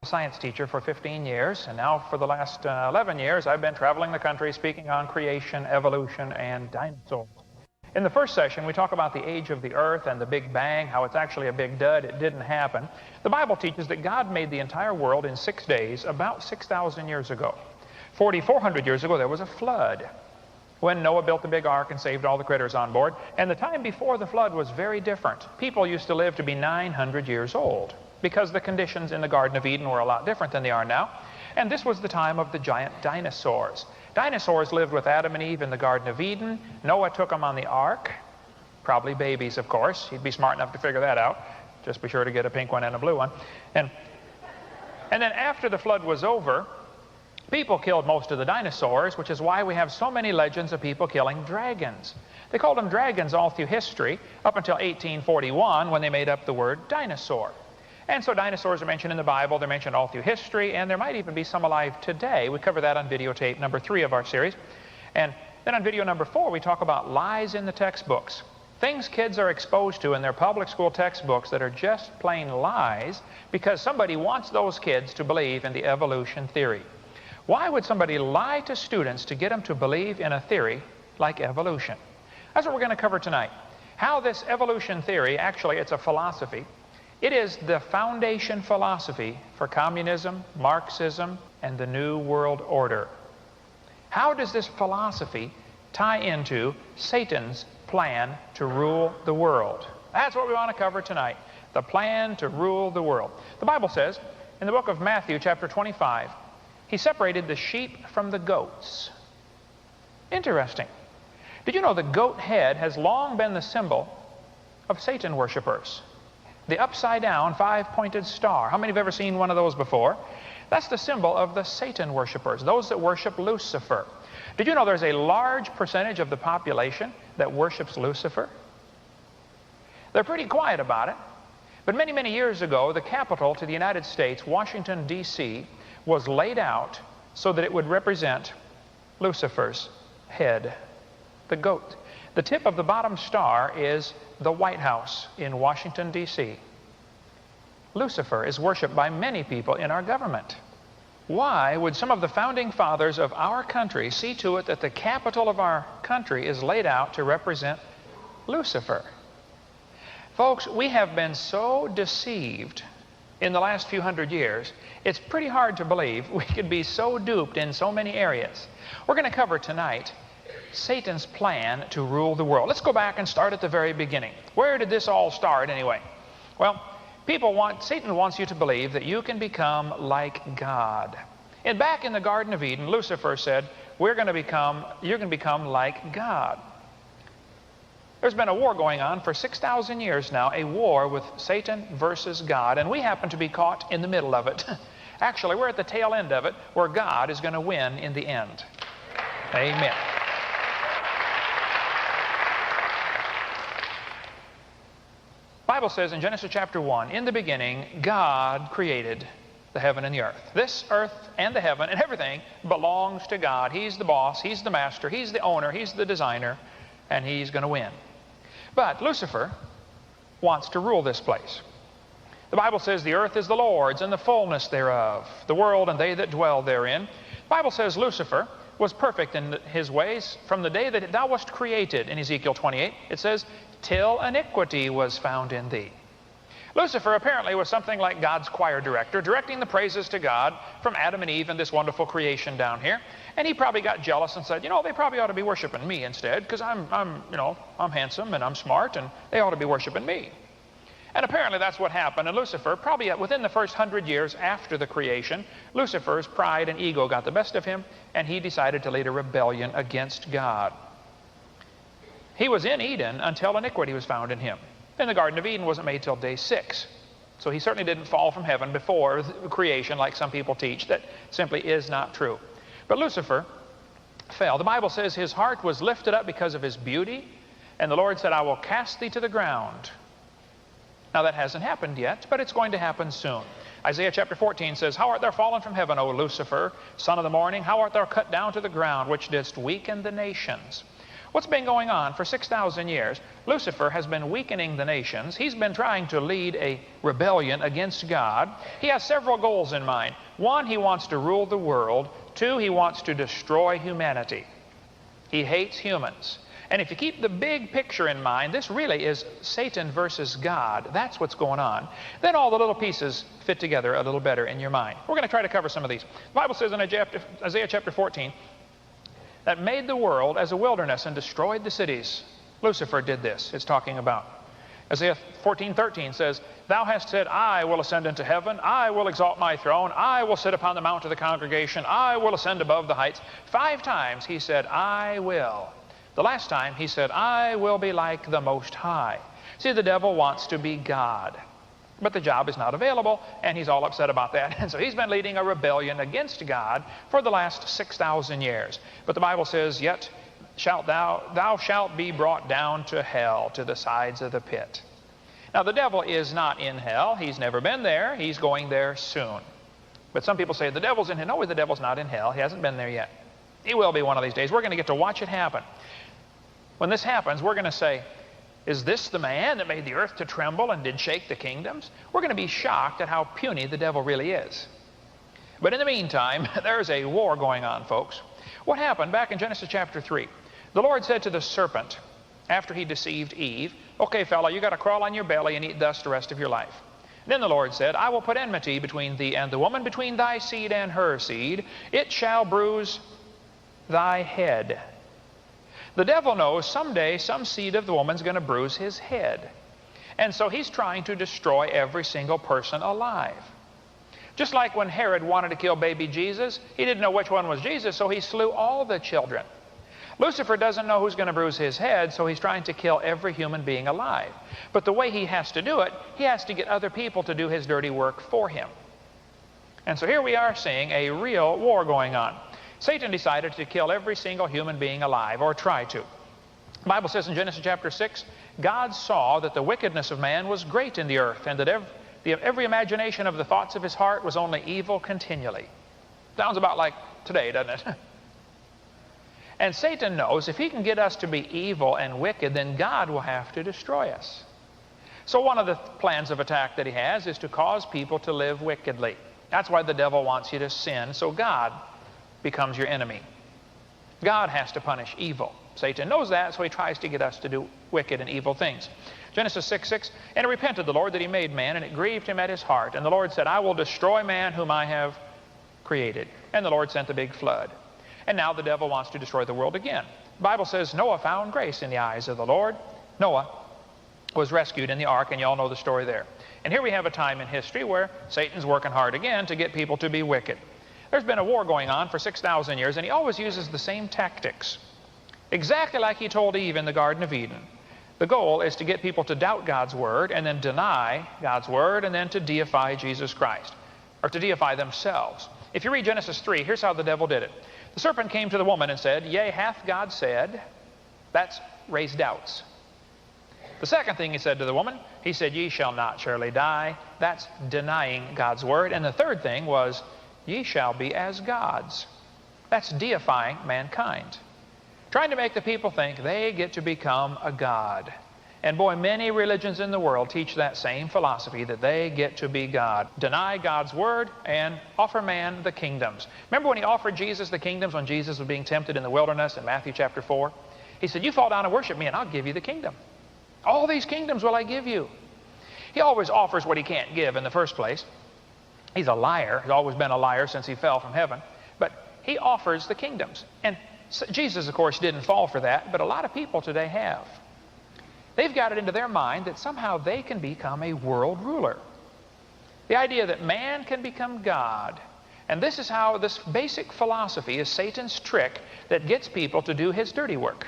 Science teacher for 15 years, and now for the last 11 years I've been traveling the country speaking on creation, evolution, and dinosaurs. In the first session we talk about the age of the earth and the Big Bang, how it's actually a big dud, it didn't happen. The Bible teaches that God made the entire world in 6 days about 6,000 years ago. 4,400 years ago there was a flood when Noah built the big ark and saved all the critters on board, and the time before the flood was very different. People used to live to be 900 years old, because the conditions in the Garden of Eden were a lot different than they are now. And this was the time of the giant dinosaurs. Dinosaurs lived with Adam and Eve in the Garden of Eden. Noah took them on the ark, probably babies, of course. He'd be smart enough to figure that out. Just be sure to get a pink one and a blue one. And then after the flood was over, people killed most of the dinosaurs, which is why we have so many legends of people killing dragons. They called them dragons all through history, up until 1841, when they made up the word dinosaur. And so dinosaurs are mentioned in the Bible, they're mentioned all through history, and there might even be some alive today. We cover that on videotape number 3 of our series. And then on video number 4, we talk about lies in the textbooks. Things kids are exposed to in their public school textbooks that are just plain lies because somebody wants those kids to believe in the evolution theory. Why would somebody lie to students to get them to believe in a theory like evolution? That's what we're going to cover tonight. How this evolution theory, actually it's a philosophy, it is the foundation philosophy for communism, Marxism, and the New World Order. How does this philosophy tie into Satan's plan to rule the world? That's what we want to cover tonight, the plan to rule the world. The Bible says in the book of Matthew, chapter 25, he separated the sheep from the goats. Interesting. Did you know the goat head has long been the symbol of Satan worshipers? The upside-down 5-pointed star. How many have ever seen one of those before? That's the symbol of the Satan worshipers, those that worship Lucifer. Did you know there's a large percentage of the population that worships Lucifer? They're pretty quiet about it. But many, many years ago, the capital to the United States, Washington, D.C., was laid out so that it would represent Lucifer's head, the goat. The tip of the bottom star is the White House in Washington, D.C. Lucifer is worshipped by many people in our government. Why would some of the founding fathers of our country see to it that the capital of our country is laid out to represent Lucifer? Folks, we have been so deceived in the last few hundred years, it's pretty hard to believe we could be so duped in so many areas. We're going to cover tonight Satan's plan to rule the world. Let's go back and start at the very beginning. Where did this all start anyway? Well, Satan wants you to believe that you can become like God. And back in the Garden of Eden, Lucifer said, you're going to become like God. There's been a war going on for 6,000 years now, a war with Satan versus God, and we happen to be caught in the middle of it. Actually, we're at the tail end of it, where God is going to win in the end. Amen. The Bible says in Genesis chapter 1, in the beginning, God created the heaven and the earth. This earth and the heaven and everything belongs to God. He's the boss, He's the master, He's the owner, He's the designer, and He's going to win. But Lucifer wants to rule this place. The Bible says the earth is the Lord's and the fullness thereof, the world and they that dwell therein. The Bible says Lucifer was perfect in his ways from the day that thou wast created. In Ezekiel 28, it says, till iniquity was found in thee. Lucifer apparently was something like God's choir director, directing the praises to God from Adam and Eve and this wonderful creation down here. And he probably got jealous and said, you know, they probably ought to be worshiping me instead, because I'm handsome and I'm smart, and they ought to be worshiping me. And apparently that's what happened. And Lucifer, probably within the first 100 years after the creation, Lucifer's pride and ego got the best of him, and he decided to lead a rebellion against God. He was in Eden until iniquity was found in him. And the Garden of Eden wasn't made till day 6. So he certainly didn't fall from heaven before creation like some people teach. That simply is not true. But Lucifer fell. The Bible says his heart was lifted up because of his beauty, and the Lord said, I will cast thee to the ground. Now that hasn't happened yet, but it's going to happen soon. Isaiah chapter 14 says, how art thou fallen from heaven, O Lucifer, son of the morning? How art thou cut down to the ground, which didst weaken the nations? What's been going on for 6,000 years? Lucifer has been weakening the nations. He's been trying to lead a rebellion against God. He has several goals in mind. One, he wants to rule the world. Two, he wants to destroy humanity. He hates humans. And if you keep the big picture in mind, this really is Satan versus God. That's what's going on. Then all the little pieces fit together a little better in your mind. We're going to try to cover some of these. The Bible says in Isaiah chapter 14, that made the world as a wilderness and destroyed the cities. Lucifer did this, it's talking about. Isaiah 14:13 says, Thou hast said, I will ascend into heaven, I will exalt my throne, I will sit upon the mount of the congregation, I will ascend above the heights. 5 times he said, I will. The last time he said, I will be like the Most High. See, the devil wants to be God. But the job is not available, and he's all upset about that. And so he's been leading a rebellion against God for the last 6,000 years. But the Bible says, Yet shalt thou shalt be brought down to hell, to the sides of the pit. Now the devil is not in hell. He's never been there. He's going there soon. But some people say the devil's in hell. No, the devil's not in hell. He hasn't been there yet. He will be one of these days. We're going to get to watch it happen. When this happens, we're going to say, is this the man that made the earth to tremble and did shake the kingdoms? We're going to be shocked at how puny the devil really is. But in the meantime, there's a war going on, folks. What happened back in Genesis chapter 3? The Lord said to the serpent, after he deceived Eve, okay, fella, you got to crawl on your belly and eat dust the rest of your life. Then the Lord said, I will put enmity between thee and the woman, between thy seed and her seed. It shall bruise thy head. The devil knows someday some seed of the woman's going to bruise his head. And so he's trying to destroy every single person alive. Just like when Herod wanted to kill baby Jesus, he didn't know which one was Jesus, so he slew all the children. Lucifer doesn't know who's going to bruise his head, so he's trying to kill every human being alive. But the way he has to do it, he has to get other people to do his dirty work for him. And so here we are seeing a real war going on. Satan decided to kill every single human being alive, or try to. The Bible says in Genesis chapter 6, God saw that the wickedness of man was great in the earth, and that every imagination of the thoughts of his heart was only evil continually. Sounds about like today, doesn't it? And Satan knows if he can get us to be evil and wicked, then God will have to destroy us. So one of the plans of attack that he has is to cause people to live wickedly. That's why the devil wants you to sin, so God becomes your enemy. God has to punish evil. Satan knows that, so he tries to get us to do wicked and evil things. Genesis 6:6, And it repented the Lord that he made man, and it grieved him at his heart. And the Lord said, I will destroy man whom I have created. And the Lord sent the big flood. And now the devil wants to destroy the world again. The Bible says Noah found grace in the eyes of the Lord. Noah was rescued in the ark, and you all know the story there. And here we have a time in history where Satan's working hard again to get people to be wicked. There's been a war going on for 6,000 years, and he always uses the same tactics. Exactly like he told Eve in the Garden of Eden. The goal is to get people to doubt God's Word, and then deny God's Word, and then to deify Jesus Christ, or to deify themselves. If you read Genesis 3, here's how the devil did it. The serpent came to the woman and said, Yea, hath God said? That's raised doubts. The second thing he said to the woman, he said, Ye shall not surely die. That's denying God's Word. And the third thing was, Ye shall be as gods. That's deifying mankind. Trying to make the people think they get to become a god. And boy, many religions in the world teach that same philosophy, that they get to be God. Deny God's Word and offer man the kingdoms. Remember when he offered Jesus the kingdoms when Jesus was being tempted in the wilderness in Matthew chapter 4? He said, You fall down and worship me and I'll give you the kingdom. All these kingdoms will I give you. He always offers what he can't give in the first place. He's a liar. He's always been a liar since he fell from heaven. But he offers the kingdoms. And Jesus, of course, didn't fall for that, but a lot of people today have. They've got it into their mind that somehow they can become a world ruler. The idea that man can become God. And this is how this basic philosophy is Satan's trick that gets people to do his dirty work.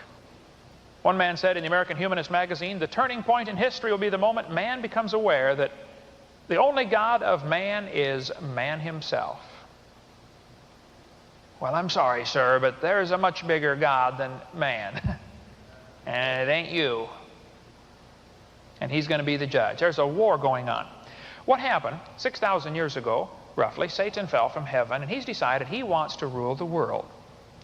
One man said in the American Humanist magazine, the turning point in history will be the moment man becomes aware that the only God of man is man himself. Well, I'm sorry, sir, but there's a much bigger God than man. And it ain't you. And he's going to be the judge. There's a war going on. What happened 6,000 years ago, roughly? Satan fell from heaven, and he's decided he wants to rule the world.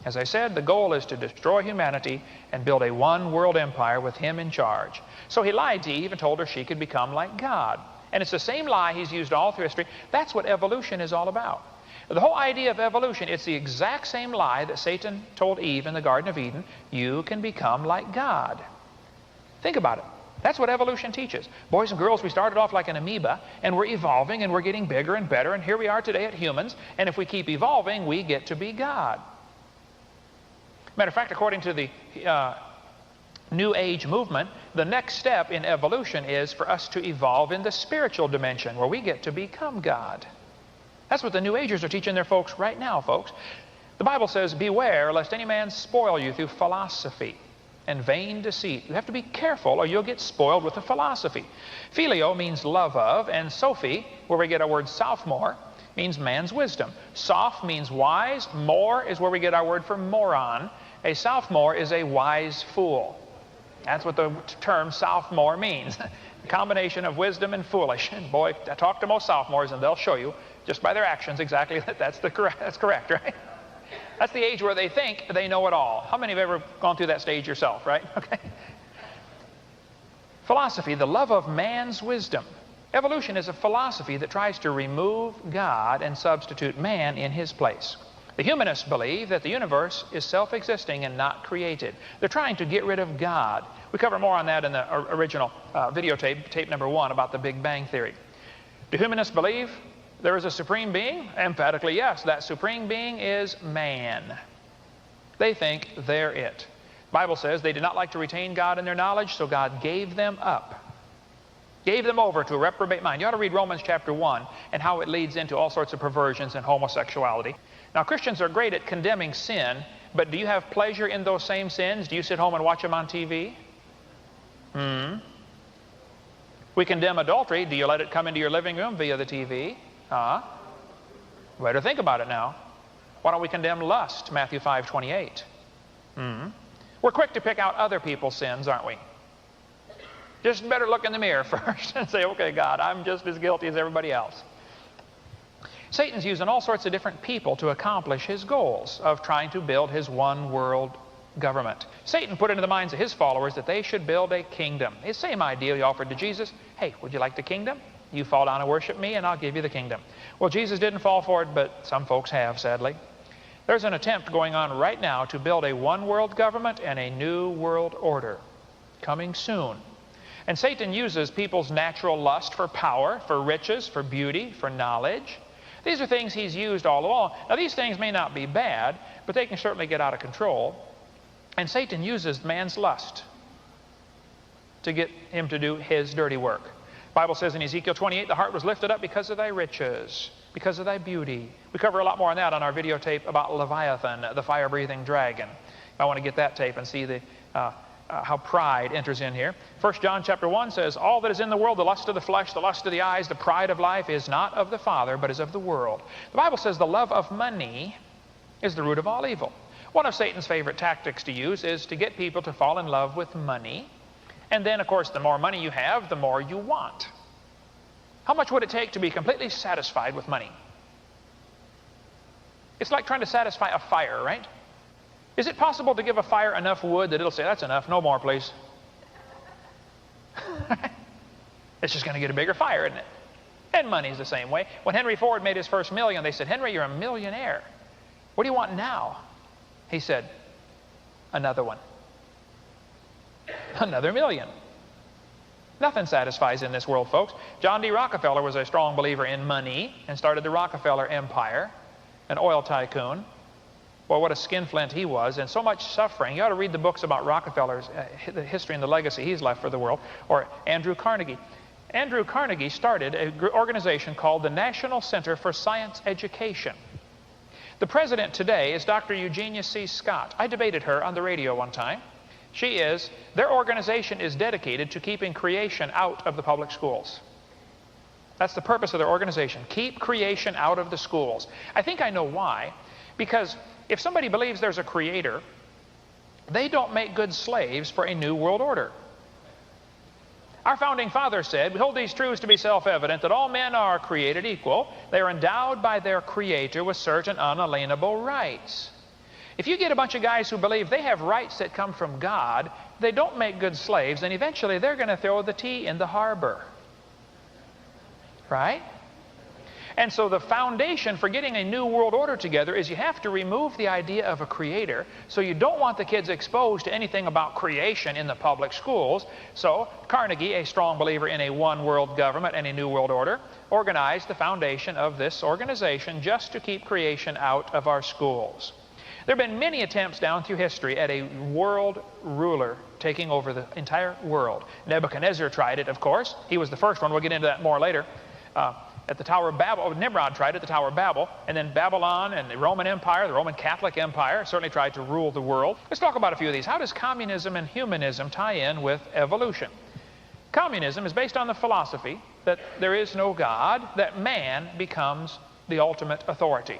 As I said, the goal is to destroy humanity and build a one-world empire with him in charge. So he lied to Eve and told her she could become like God. And it's the same lie he's used all through history. That's what evolution is all about. The whole idea of evolution, it's the exact same lie that Satan told Eve in the Garden of Eden. You can become like God. Think about it. That's what evolution teaches. Boys and girls, we started off like an amoeba, and we're evolving, and we're getting bigger and better, and here we are today at humans, and if we keep evolving, we get to be God. Matter of fact, according to the New Age movement, the next step in evolution is for us to evolve in the spiritual dimension, where we get to become God. That's what the New Agers are teaching their folks right now, folks. The Bible says, beware lest any man spoil you through philosophy and vain deceit. You have to be careful or you'll get spoiled with the philosophy. Phileo means love of, and Sophie, where we get our word sophomore, means man's wisdom. Soph means wise. More is where we get our word for moron. A sophomore is a wise fool. That's what the term sophomore means. A combination of wisdom and foolish. And boy, I talk to most sophomores and they'll show you just by their actions exactly that's correct, right? That's the age where they think they know it all. How many have ever gone through that stage yourself, right? Okay. Philosophy, the love of man's wisdom. Evolution is a philosophy that tries to remove God and substitute man in his place. The humanists believe that the universe is self-existing and not created. They're trying to get rid of God. We cover more on that in the original videotape, tape number 1, about the Big Bang Theory. Do humanists believe there is a supreme being? Emphatically, yes. That supreme being is man. They think they're it. The Bible says they did not like to retain God in their knowledge, so God gave them up. Gave them over to a reprobate mind. You ought to read Romans chapter 1 and how it leads into all sorts of perversions and homosexuality. Now, Christians are great at condemning sin, but do you have pleasure in those same sins? Do you sit home and watch them on TV? We condemn adultery. Do you let it come into your living room via the TV? Better think about it now. Why don't we condemn lust? Matthew 5:28. We're quick to pick out other people's sins, aren't we? Just better look in the mirror first and say, okay, God, I'm just as guilty as everybody else. Satan's using all sorts of different people to accomplish his goals of trying to build his one world government. Satan put into the minds of his followers that they should build a kingdom. The same idea he offered to Jesus. Hey, would you like the kingdom? You fall down and worship me and I'll give you the kingdom. Well, Jesus didn't fall for it, but some folks have, sadly. There's an attempt going on right now to build a one world government and a new world order coming soon. And Satan uses people's natural lust for power, for riches, for beauty, for knowledge. These are things he's used all along. Now, these things may not be bad, but they can certainly get out of control. And Satan uses man's lust to get him to do his dirty work. The Bible says in Ezekiel 28, the heart was lifted up because of thy riches, because of thy beauty. We cover a lot more on that on our videotape about Leviathan, the fire-breathing dragon. I want to get that tape and see the how pride enters in here. 1 John chapter 1 says, all that is in the world, the lust of the flesh, the lust of the eyes, the pride of life, is not of the Father, but is of the world. The Bible says the love of money is the root of all evil. One of Satan's favorite tactics to use is to get people to fall in love with money. And then, of course, the more money you have, the more you want. How much would it take to be completely satisfied with money? It's like trying to satisfy a fire, right? Is it possible to give a fire enough wood that it'll say, that's enough, no more, please? It's just going to get a bigger fire, isn't it? And money's the same way. When Henry Ford made his first million, they said, Henry, you're a millionaire. What do you want now? He said, another one. Another million. Nothing satisfies in this world, folks. John D. Rockefeller was a strong believer in money and started the Rockefeller Empire, an oil tycoon. Well, what a skinflint he was, and so much suffering. You ought to read the books about Rockefeller's the history and the legacy he's left for the world. Or Andrew Carnegie. Andrew Carnegie started an organization called the National Center for Science Education. The president today is Dr. Eugenia C. Scott. I debated her on the radio one time. Their organization is dedicated to keeping creation out of the public schools. That's the purpose of their organization. Keep creation out of the schools. I think I know why. Because if somebody believes there's a creator, they don't make good slaves for a new world order. Our founding fathers said, we hold these truths to be self-evident, that all men are created equal. They are endowed by their creator with certain unalienable rights. If you get a bunch of guys who believe they have rights that come from God, they don't make good slaves, and eventually they're going to throw the tea in the harbor. Right? And so the foundation for getting a new world order together is you have to remove the idea of a creator. So you don't want the kids exposed to anything about creation in the public schools. So Carnegie, a strong believer in a one world government and a new world order, organized the foundation of this organization just to keep creation out of our schools. There have been many attempts down through history at a world ruler taking over the entire world. Nebuchadnezzar tried it, of course. He was the first one. We'll get into that more later. At the Tower of Babel, Nimrod tried at the Tower of Babel, and then Babylon and the Roman Empire, the Roman Catholic Empire, certainly tried to rule the world. Let's talk about a few of these. How does communism and humanism tie in with evolution? Communism is based on the philosophy that there is no God, that man becomes the ultimate authority.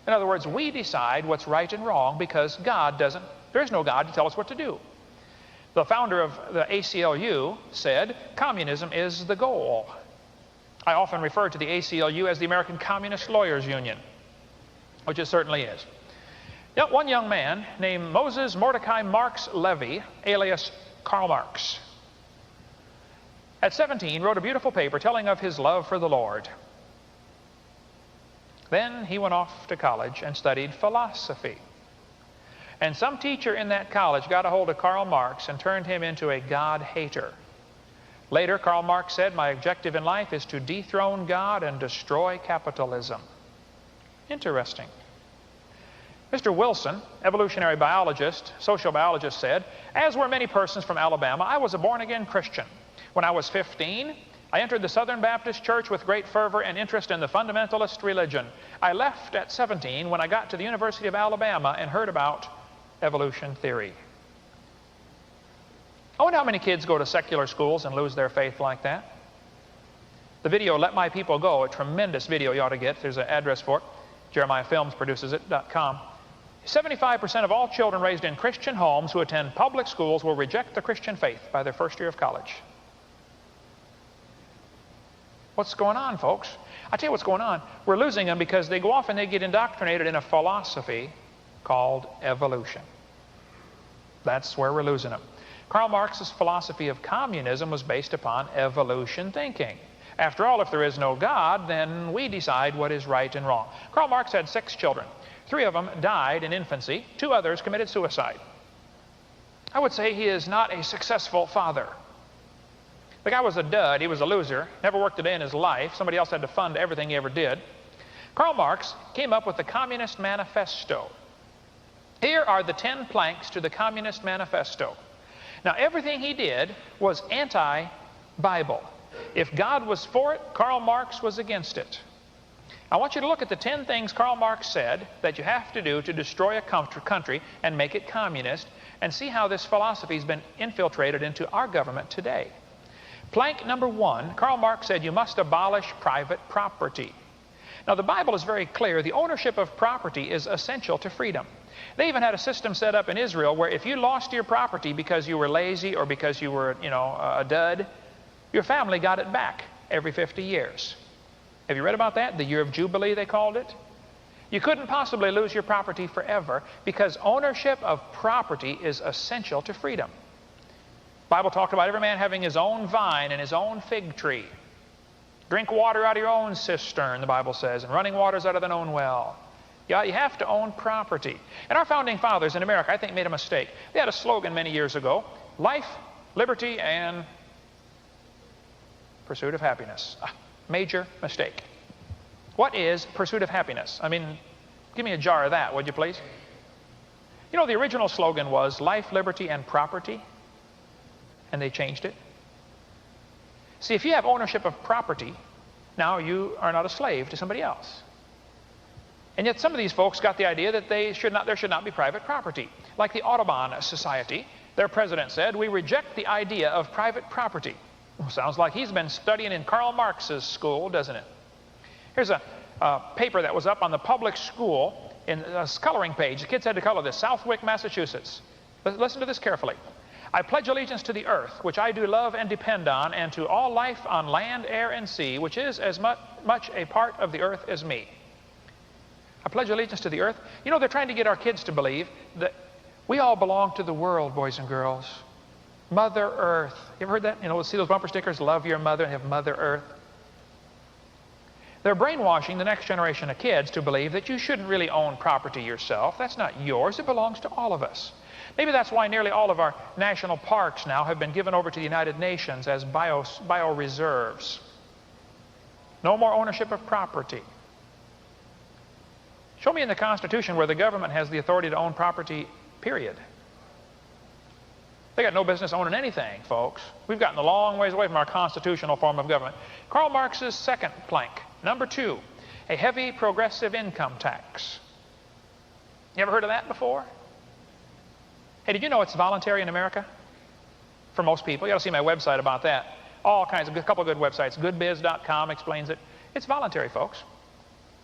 In other words, we decide what's right and wrong because there is no God to tell us what to do. The founder of the ACLU said, communism is the goal. I often refer to the ACLU as the American Communist Lawyers Union, which it certainly is. Yet one young man named Moses Mordecai Marx Levy, alias Karl Marx, at 17 wrote a beautiful paper telling of his love for the Lord. Then he went off to college and studied philosophy. And some teacher in that college got a hold of Karl Marx and turned him into a God-hater. Later, Karl Marx said, my objective in life is to dethrone God and destroy capitalism. Interesting. Mr. Wilson, evolutionary biologist, social biologist, said, as were many persons from Alabama, I was a born-again Christian. When I was 15, I entered the Southern Baptist Church with great fervor and interest in the fundamentalist religion. I left at 17 when I got to the University of Alabama and heard about evolution theory. I wonder how many kids go to secular schools and lose their faith like that. The video, Let My People Go, a tremendous video you ought to get. There's an address for it. JeremiahFilmsProduces.com. 75% of all children raised in Christian homes who attend public schools will reject the Christian faith by their first year of college. What's going on, folks? I tell you what's going on. We're losing them because they go off and they get indoctrinated in a philosophy called evolution. That's where we're losing them. Karl Marx's philosophy of communism was based upon evolution thinking. After all, if there is no God, then we decide what is right and wrong. Karl Marx had 6 children. 3 of them died in infancy. 2 others committed suicide. I would say he is not a successful father. The guy was a dud. He was a loser. Never worked a day in his life. Somebody else had to fund everything he ever did. Karl Marx came up with the Communist Manifesto. Here are the 10 planks to the Communist Manifesto. Now, everything he did was anti-Bible. If God was for it, Karl Marx was against it. I want you to look at the 10 things Karl Marx said that you have to do to destroy a country and make it communist, and see how this philosophy has been infiltrated into our government today. Plank number 1, Karl Marx said you must abolish private property. Now, the Bible is very clear. The ownership of property is essential to freedom. They even had a system set up in Israel where if you lost your property because you were lazy or because you were, a dud, your family got it back every 50 years. Have you read about that? The year of Jubilee, they called it. You couldn't possibly lose your property forever because ownership of property is essential to freedom. The Bible talked about every man having his own vine and his own fig tree. Drink water out of your own cistern, the Bible says, and running waters out of their own well. Yeah, you have to own property. And our founding fathers in America, I think, made a mistake. They had a slogan many years ago, life, liberty, and pursuit of happiness. Major mistake. What is pursuit of happiness? I mean, give me a jar of that, would you please? You know, the original slogan was life, liberty, and property, and they changed it. See, if you have ownership of property, now you are not a slave to somebody else. And yet some of these folks got the idea that there should not be private property. Like the Audubon Society, their president said, we reject the idea of private property. Well, sounds like he's been studying in Karl Marx's school, doesn't it? Here's a paper that was up on the public school in a coloring page. The kids had to color this, Southwick, Massachusetts. Listen to this carefully. I pledge allegiance to the earth, which I do love and depend on, and to all life on land, air, and sea, which is as much a part of the earth as me. I pledge allegiance to the earth. You know, they're trying to get our kids to believe that we all belong to the world, boys and girls. Mother Earth. You ever heard that? You know, see those bumper stickers, love your mother, and have Mother Earth. They're brainwashing the next generation of kids to believe that you shouldn't really own property yourself. That's not yours. It belongs to all of us. Maybe that's why nearly all of our national parks now have been given over to the United Nations as bioreserves. No more ownership of property. Show me in the Constitution where the government has the authority to own property, period. They got no business owning anything, folks. We've gotten a long ways away from our constitutional form of government. Karl Marx's second plank, number 2, a heavy progressive income tax. You ever heard of that before? Hey, did you know it's voluntary in America? For most people. You ought to see my website about that. All kinds of, a couple of good websites. Goodbiz.com explains it. It's voluntary, folks.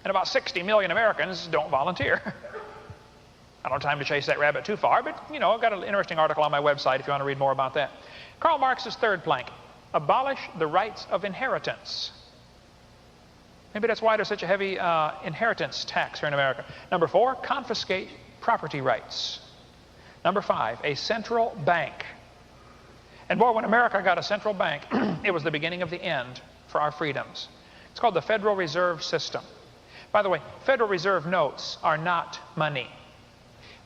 And about 60 million Americans don't volunteer. I don't have time to chase that rabbit too far, but, you know, I've got an interesting article on my website if you want to read more about that. Karl Marx's third plank, abolish the rights of inheritance. Maybe that's why there's such a heavy inheritance tax here in America. Number 4, confiscate property rights. Number 5, a central bank. And boy, when America got a central bank, it was the beginning of the end for our freedoms. It's called the Federal Reserve System. By the way, Federal Reserve notes are not money.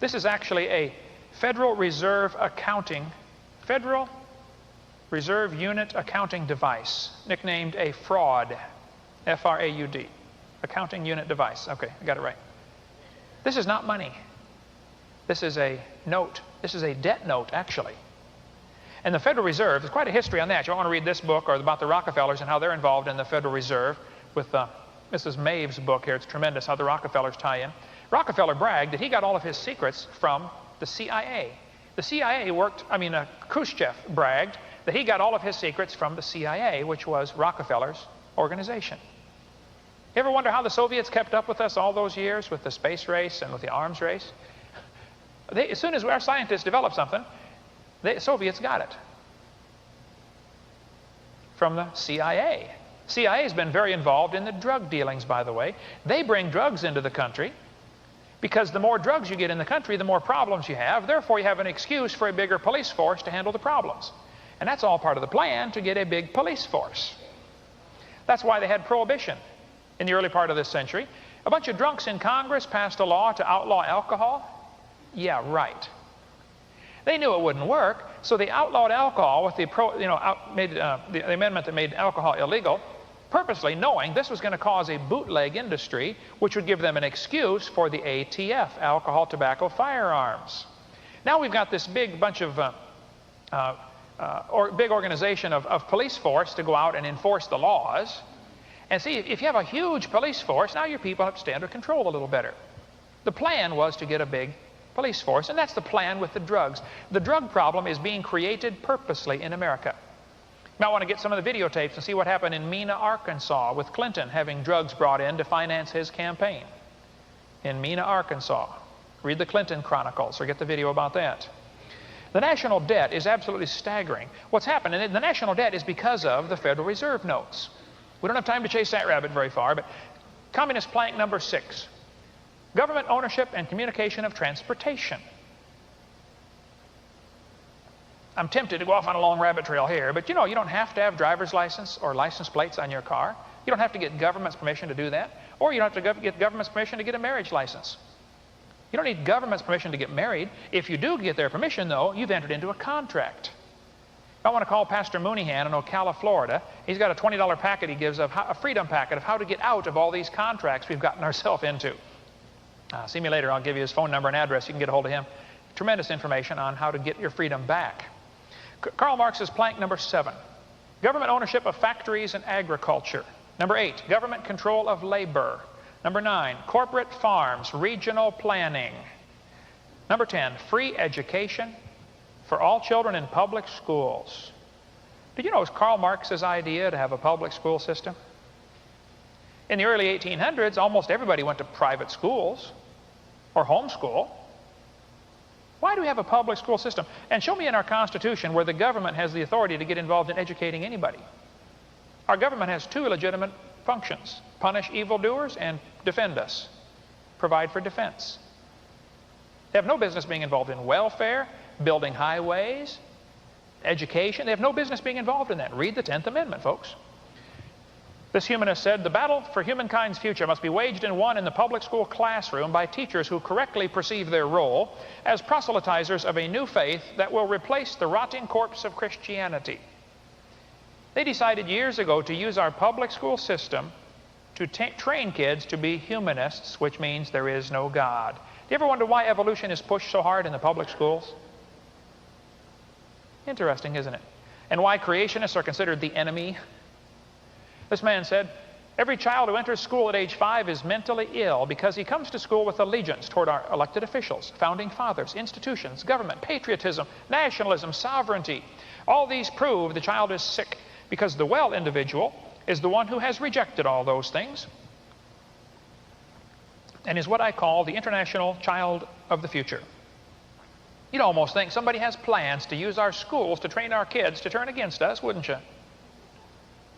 This is actually a Federal Reserve Federal Reserve Unit accounting device, nicknamed a fraud, F-R-A-U-D, accounting unit device. Okay, I got it right. This is not money. This is a note. This is a debt note, actually. And the Federal Reserve, there's quite a history on that. You want to read this book or about the Rockefellers and how they're involved in the Federal Reserve with Mrs. Maeve's book here. It's tremendous how the Rockefellers tie in. Rockefeller bragged that he got all of his secrets from the CIA. The CIA Khrushchev bragged that he got all of his secrets from the CIA, which was Rockefeller's organization. You ever wonder how the Soviets kept up with us all those years with the space race and with the arms race? As soon as our scientists developed something, the Soviets got it from the CIA. CIA has been very involved in the drug dealings, by the way. They bring drugs into the country because the more drugs you get in the country, the more problems you have. Therefore, you have an excuse for a bigger police force to handle the problems. And that's all part of the plan to get a big police force. That's why they had prohibition in the early part of this century. A bunch of drunks in Congress passed a law to outlaw alcohol. Yeah, right. They knew it wouldn't work, so they outlawed alcohol with the amendment that made alcohol illegal, purposely knowing this was going to cause a bootleg industry, which would give them an excuse for the ATF, alcohol, tobacco, firearms. Now we've got this big bunch of, big organization of police force to go out and enforce the laws. And see, if you have a huge police force, now your people have to stay under control a little better. The plan was to get a big police force, and that's the plan with the drugs. The drug problem is being created purposely in America. You might want to get some of the videotapes and see what happened in Mena, Arkansas, with Clinton having drugs brought in to finance his campaign. In Mena, Arkansas. Read the Clinton Chronicles or get the video about that. The national debt is absolutely staggering. What's happened, and the national debt is because of the Federal Reserve notes. We don't have time to chase that rabbit very far, but communist plank number 6. Government ownership and communication of transportation. I'm tempted to go off on a long rabbit trail here, but you know, you don't have to have driver's license or license plates on your car. You don't have to get government's permission to do that, or you don't have to get government's permission to get a marriage license. You don't need government's permission to get married. If you do get their permission, though, you've entered into a contract. I want to call Pastor Mooneyhan in Ocala, Florida. He's got a $20 packet he gives of a freedom packet of how to get out of all these contracts we've gotten ourselves into. See me later. I'll give you his phone number and address. You can get a hold of him. Tremendous information on how to get your freedom back. Karl Marx's plank number 7. Government ownership of factories and agriculture. Number 8. Government control of labor. Number 9. Corporate farms, regional planning. Number 10. Free education for all children in public schools. Did you know it was Karl Marx's idea to have a public school system? In the early 1800s, almost everybody went to private schools or homeschool. Why do we have a public school system? And show me in our Constitution where the government has the authority to get involved in educating anybody. Our government has 2 legitimate functions: punish evildoers and defend us. provide for defense. They have no business being involved in welfare, building highways, education. They have no business being involved in that. Read the 10th Amendment, folks. This humanist said, the battle for humankind's future must be waged and won in the public school classroom by teachers who correctly perceive their role as proselytizers of a new faith that will replace the rotting corpse of Christianity. They decided years ago to use our public school system to train kids to be humanists, which means there is no God. Do you ever wonder why evolution is pushed so hard in the public schools? Interesting, isn't it? And why creationists are considered the enemy? This man said, every child who enters school at age 5 is mentally ill because he comes to school with allegiance toward our elected officials, founding fathers, institutions, government, patriotism, nationalism, sovereignty. All these prove the child is sick because the well individual is the one who has rejected all those things and is what I call the international child of the future. You'd almost think somebody has plans to use our schools to train our kids to turn against us, wouldn't you?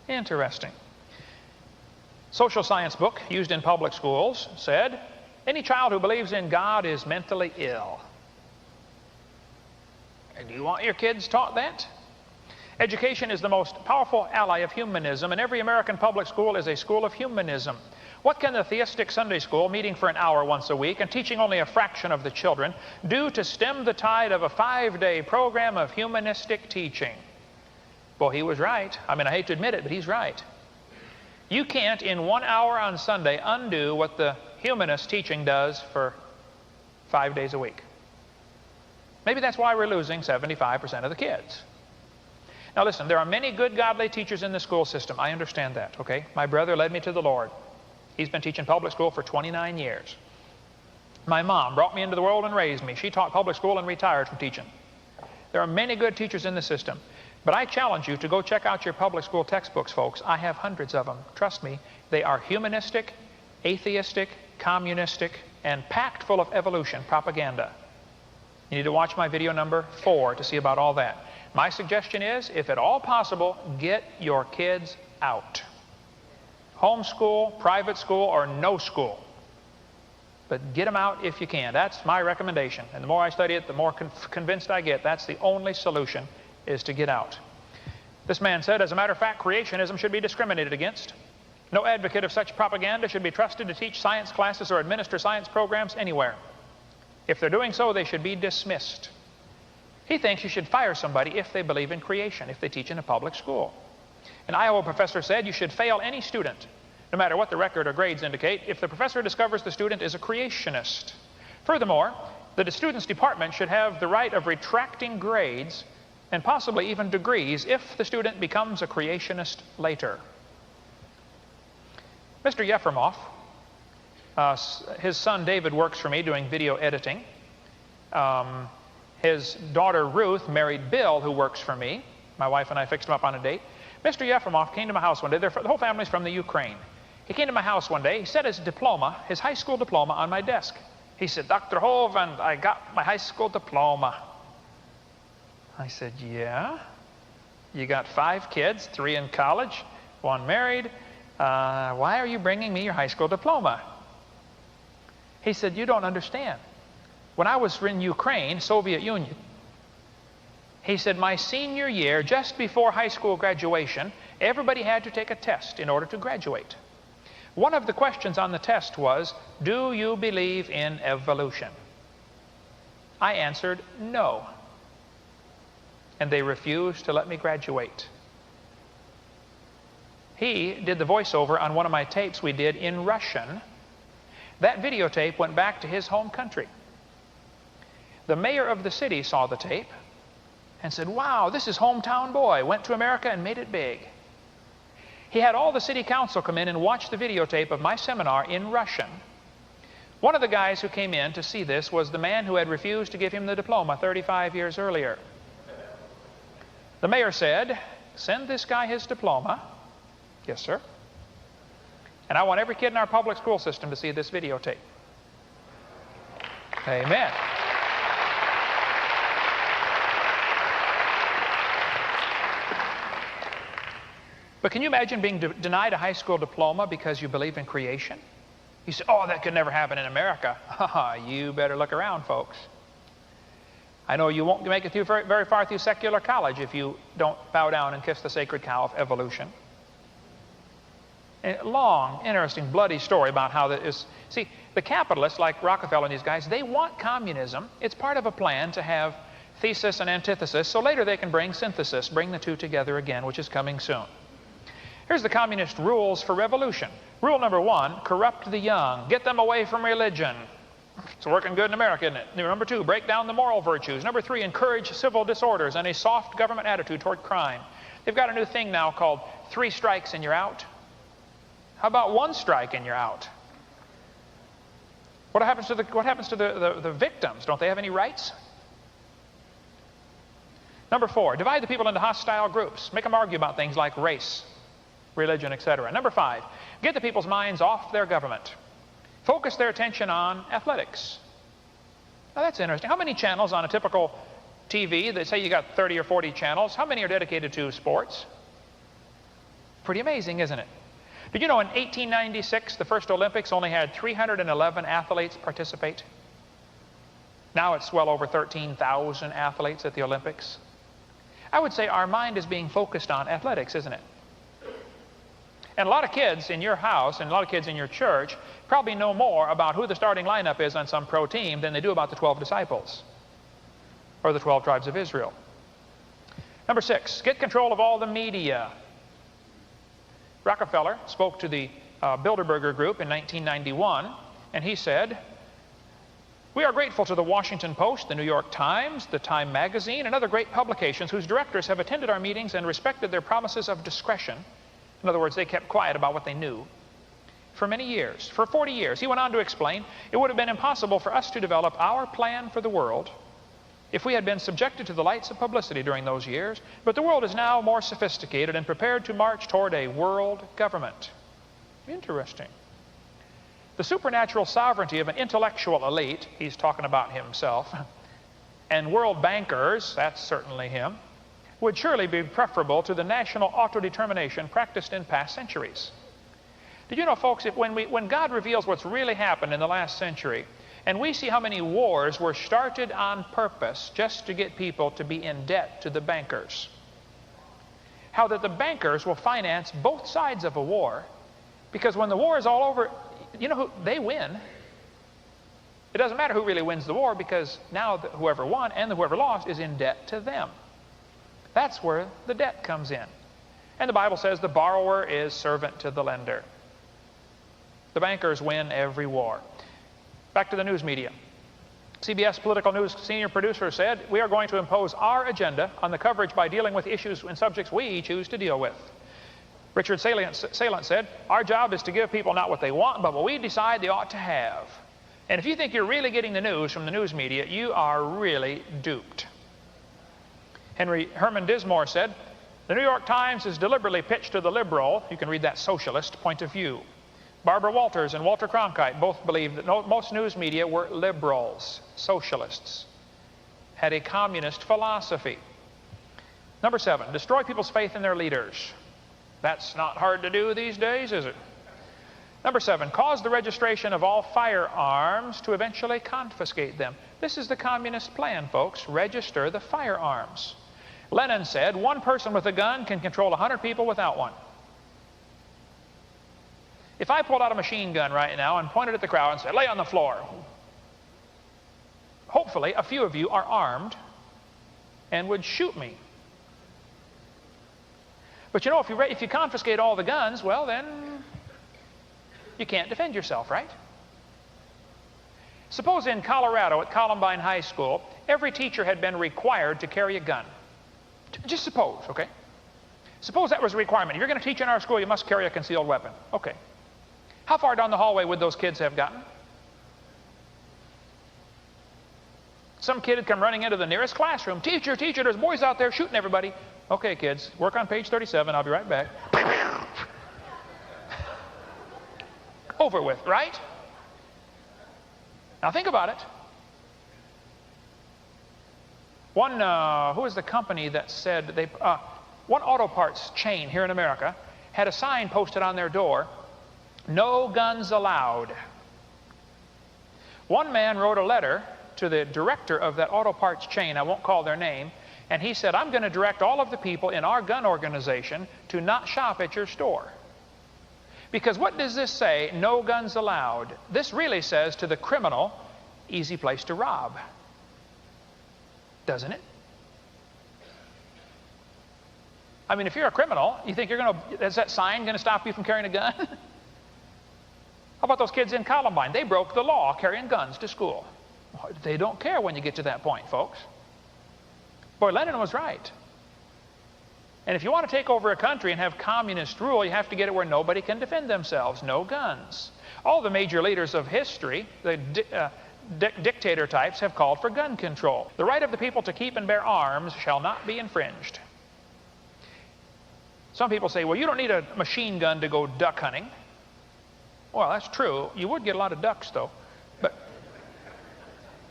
Interesting. Social science book used in public schools said, any child who believes in God is mentally ill. And do you want your kids taught that? Education is the most powerful ally of humanism, and every American public school is a school of humanism. What can the theistic Sunday school, meeting for an hour once a week and teaching only a fraction of the children, do to stem the tide of a 5-day program of humanistic teaching? Well, he was right. I mean, I hate to admit it, but he's right. You can't, in 1 hour on Sunday, undo what the humanist teaching does for 5 days a week. Maybe that's why we're losing 75% of the kids. Now listen, there are many good, godly teachers in the school system. I understand that, okay? My brother led me to the Lord. He's been teaching public school for 29 years. My mom brought me into the world and raised me. She taught public school and retired from teaching. There are many good teachers in the system. But I challenge you to go check out your public school textbooks, folks. I have hundreds of them. Trust me, they are humanistic, atheistic, communistic, and packed full of evolution propaganda. You need to watch my video number 4 to see about all that. My suggestion is, if at all possible, get your kids out. Homeschool, private school, or no school. But get them out if you can. That's my recommendation. And the more I study it, the more convinced I get. That's the only solution, is to get out. This man said, as a matter of fact, creationism should be discriminated against. No advocate of such propaganda should be trusted to teach science classes or administer science programs anywhere. If they're doing so, they should be dismissed. He thinks you should fire somebody if they believe in creation, if they teach in a public school. An Iowa professor said you should fail any student, no matter what the record or grades indicate, if the professor discovers the student is a creationist. Furthermore, the student's department should have the right of retracting grades and possibly even degrees if the student becomes a creationist later. Mr. Yefremov, his son David works for me doing video editing. His daughter Ruth married Bill, who works for me. My wife and I fixed him up on a date. Mr. Yefremov came to my house one day. The whole family's from the Ukraine. He came to my house one day. He set his diploma, his high school diploma, on my desk. He said, Dr. Hovind, I got my high school diploma. I said, yeah? You got 5 kids, 3 in college, 1 married. Why are you bringing me your high school diploma? He said, you don't understand. When I was in Ukraine, Soviet Union, he said, my senior year, just before high school graduation, everybody had to take a test in order to graduate. One of the questions on the test was, do you believe in evolution? I answered, no. And they refused to let me graduate. He did the voiceover on one of my tapes we did in Russian. That videotape went back to his home country. The mayor of the city saw the tape and said, wow, this is hometown boy. Went to America and made it big. He had all the city council come in and watch the videotape of my seminar in Russian. One of the guys who came in to see this was the man who had refused to give him the diploma 35 years earlier. The mayor said, send this guy his diploma. Yes, sir. And I want every kid in our public school system to see this videotape. Amen. But can you imagine being denied a high school diploma because you believe in creation? You say, oh, that could never happen in America. You better look around, folks. I know you won't make it through very far through secular college if you don't bow down and kiss the sacred cow of evolution. A long, interesting, bloody story about how that is. See, the capitalists like Rockefeller and these guys, they want communism. It's part of a plan to have thesis and antithesis, so later they can bring synthesis, bring the two together again, which is coming soon. Here's the communist rules for revolution. Rule number 1, corrupt the young. Get them away from religion. It's working good in America, isn't it? Number 2, break down the moral virtues. Number 3, encourage civil disorders and a soft government attitude toward crime. They've got a new thing now called 3 strikes and you're out. How about 1 strike and you're out? What happens to the victims? Don't they have any rights? Number 4, divide the people into hostile groups. Make them argue about things like race, religion, etc. Number 5, get the people's minds off their government. Focus their attention on athletics. Now that's interesting. How many channels on a typical TV, they say you got 30 or 40 channels, how many are dedicated to sports? Pretty amazing, isn't it? Did you know in 1896, the first Olympics only had 311 athletes participate? Now it's well over 13,000 athletes at the Olympics. I would say our mind is being focused on athletics, isn't it? And a lot of kids in your house and a lot of kids in your church probably know more about who the starting lineup is on some pro team than they do about the 12 disciples or the 12 tribes of Israel. Number 6, get control of all the media. Rockefeller spoke to the Bilderberger Group in 1991, and he said, "We are grateful to the Washington Post, the New York Times, the Time Magazine, and other great publications whose directors have attended our meetings and respected their promises of discretion." In other words, they kept quiet about what they knew. For many years, for 40 years, he went on to explain, it would have been impossible for us to develop our plan for the world if we had been subjected to the lights of publicity during those years, but the world is now more sophisticated and prepared to march toward a world government. Interesting. The supernatural sovereignty of an intellectual elite, he's talking about himself, and world bankers, that's certainly him, would surely be preferable to the national autodetermination practiced in past centuries. Did you know, folks, when God reveals what's really happened in the last century, and we see how many wars were started on purpose just to get people to be in debt to the bankers, how that the bankers will finance both sides of a war, because when the war is all over, you know who they win. It doesn't matter who really wins the war, because now whoever won and whoever lost is in debt to them. That's where the debt comes in. And the Bible says the borrower is servant to the lender. The bankers win every war. Back to the news media. CBS Political News senior producer said, "We are going to impose our agenda on the coverage by dealing with issues and subjects we choose to deal with." Richard Salient said, "Our job is to give people not what they want, but what we decide they ought to have." And if you think you're really getting the news from the news media, you are really duped. Herman Dismore said, "The New York Times is deliberately pitched to the liberal," you can read that socialist, "point of view." Barbara Walters and Walter Cronkite both believed that most news media were liberals, socialists, had a communist philosophy. Number 7, destroy people's faith in their leaders. That's not hard to do these days, is it? Number 7, cause the registration of all firearms to eventually confiscate them. This is the communist plan, folks. Register the firearms. Lenin said, "One person with a gun can control 100 people without one." If I pulled out a machine gun right now and pointed at the crowd and said, "Lay on the floor," hopefully a few of you are armed and would shoot me. But you know, if you confiscate all the guns, well then you can't defend yourself, right? Suppose in Colorado at Columbine High School, every teacher had been required to carry a gun. Just suppose, okay? Suppose that was a requirement. If you're going to teach in our school, you must carry a concealed weapon. Okay. How far down the hallway would those kids have gotten? Some kid had come running into the nearest classroom. "Teacher, teacher, there's boys out there shooting everybody." "Okay, kids, work on page 37. I'll be right back." Over with, right? Now think about it. Who was the company that said one auto parts chain here in America had a sign posted on their door, "No guns allowed." One man wrote a letter to the director of that auto parts chain, I won't call their name, and he said, I'm going to direct all of the people in our gun organization to not shop at your store. Because what does this say? No guns allowed. This really says to the criminal, easy place to rob. Doesn't it? I mean, if you're a criminal, you think is that sign going to stop you from carrying a gun? How about those kids in Columbine? They broke the law carrying guns to school. They don't care when you get to that point, folks. Boy, Lenin was right. And if you want to take over a country and have communist rule, you have to get it where nobody can defend themselves. No guns. All the major leaders of history, the dictator types, have called for gun control. The right of the people to keep and bear arms shall not be infringed. Some people say, well, you don't need a machine gun to go duck hunting. Well, that's true. You would get a lot of ducks, though. But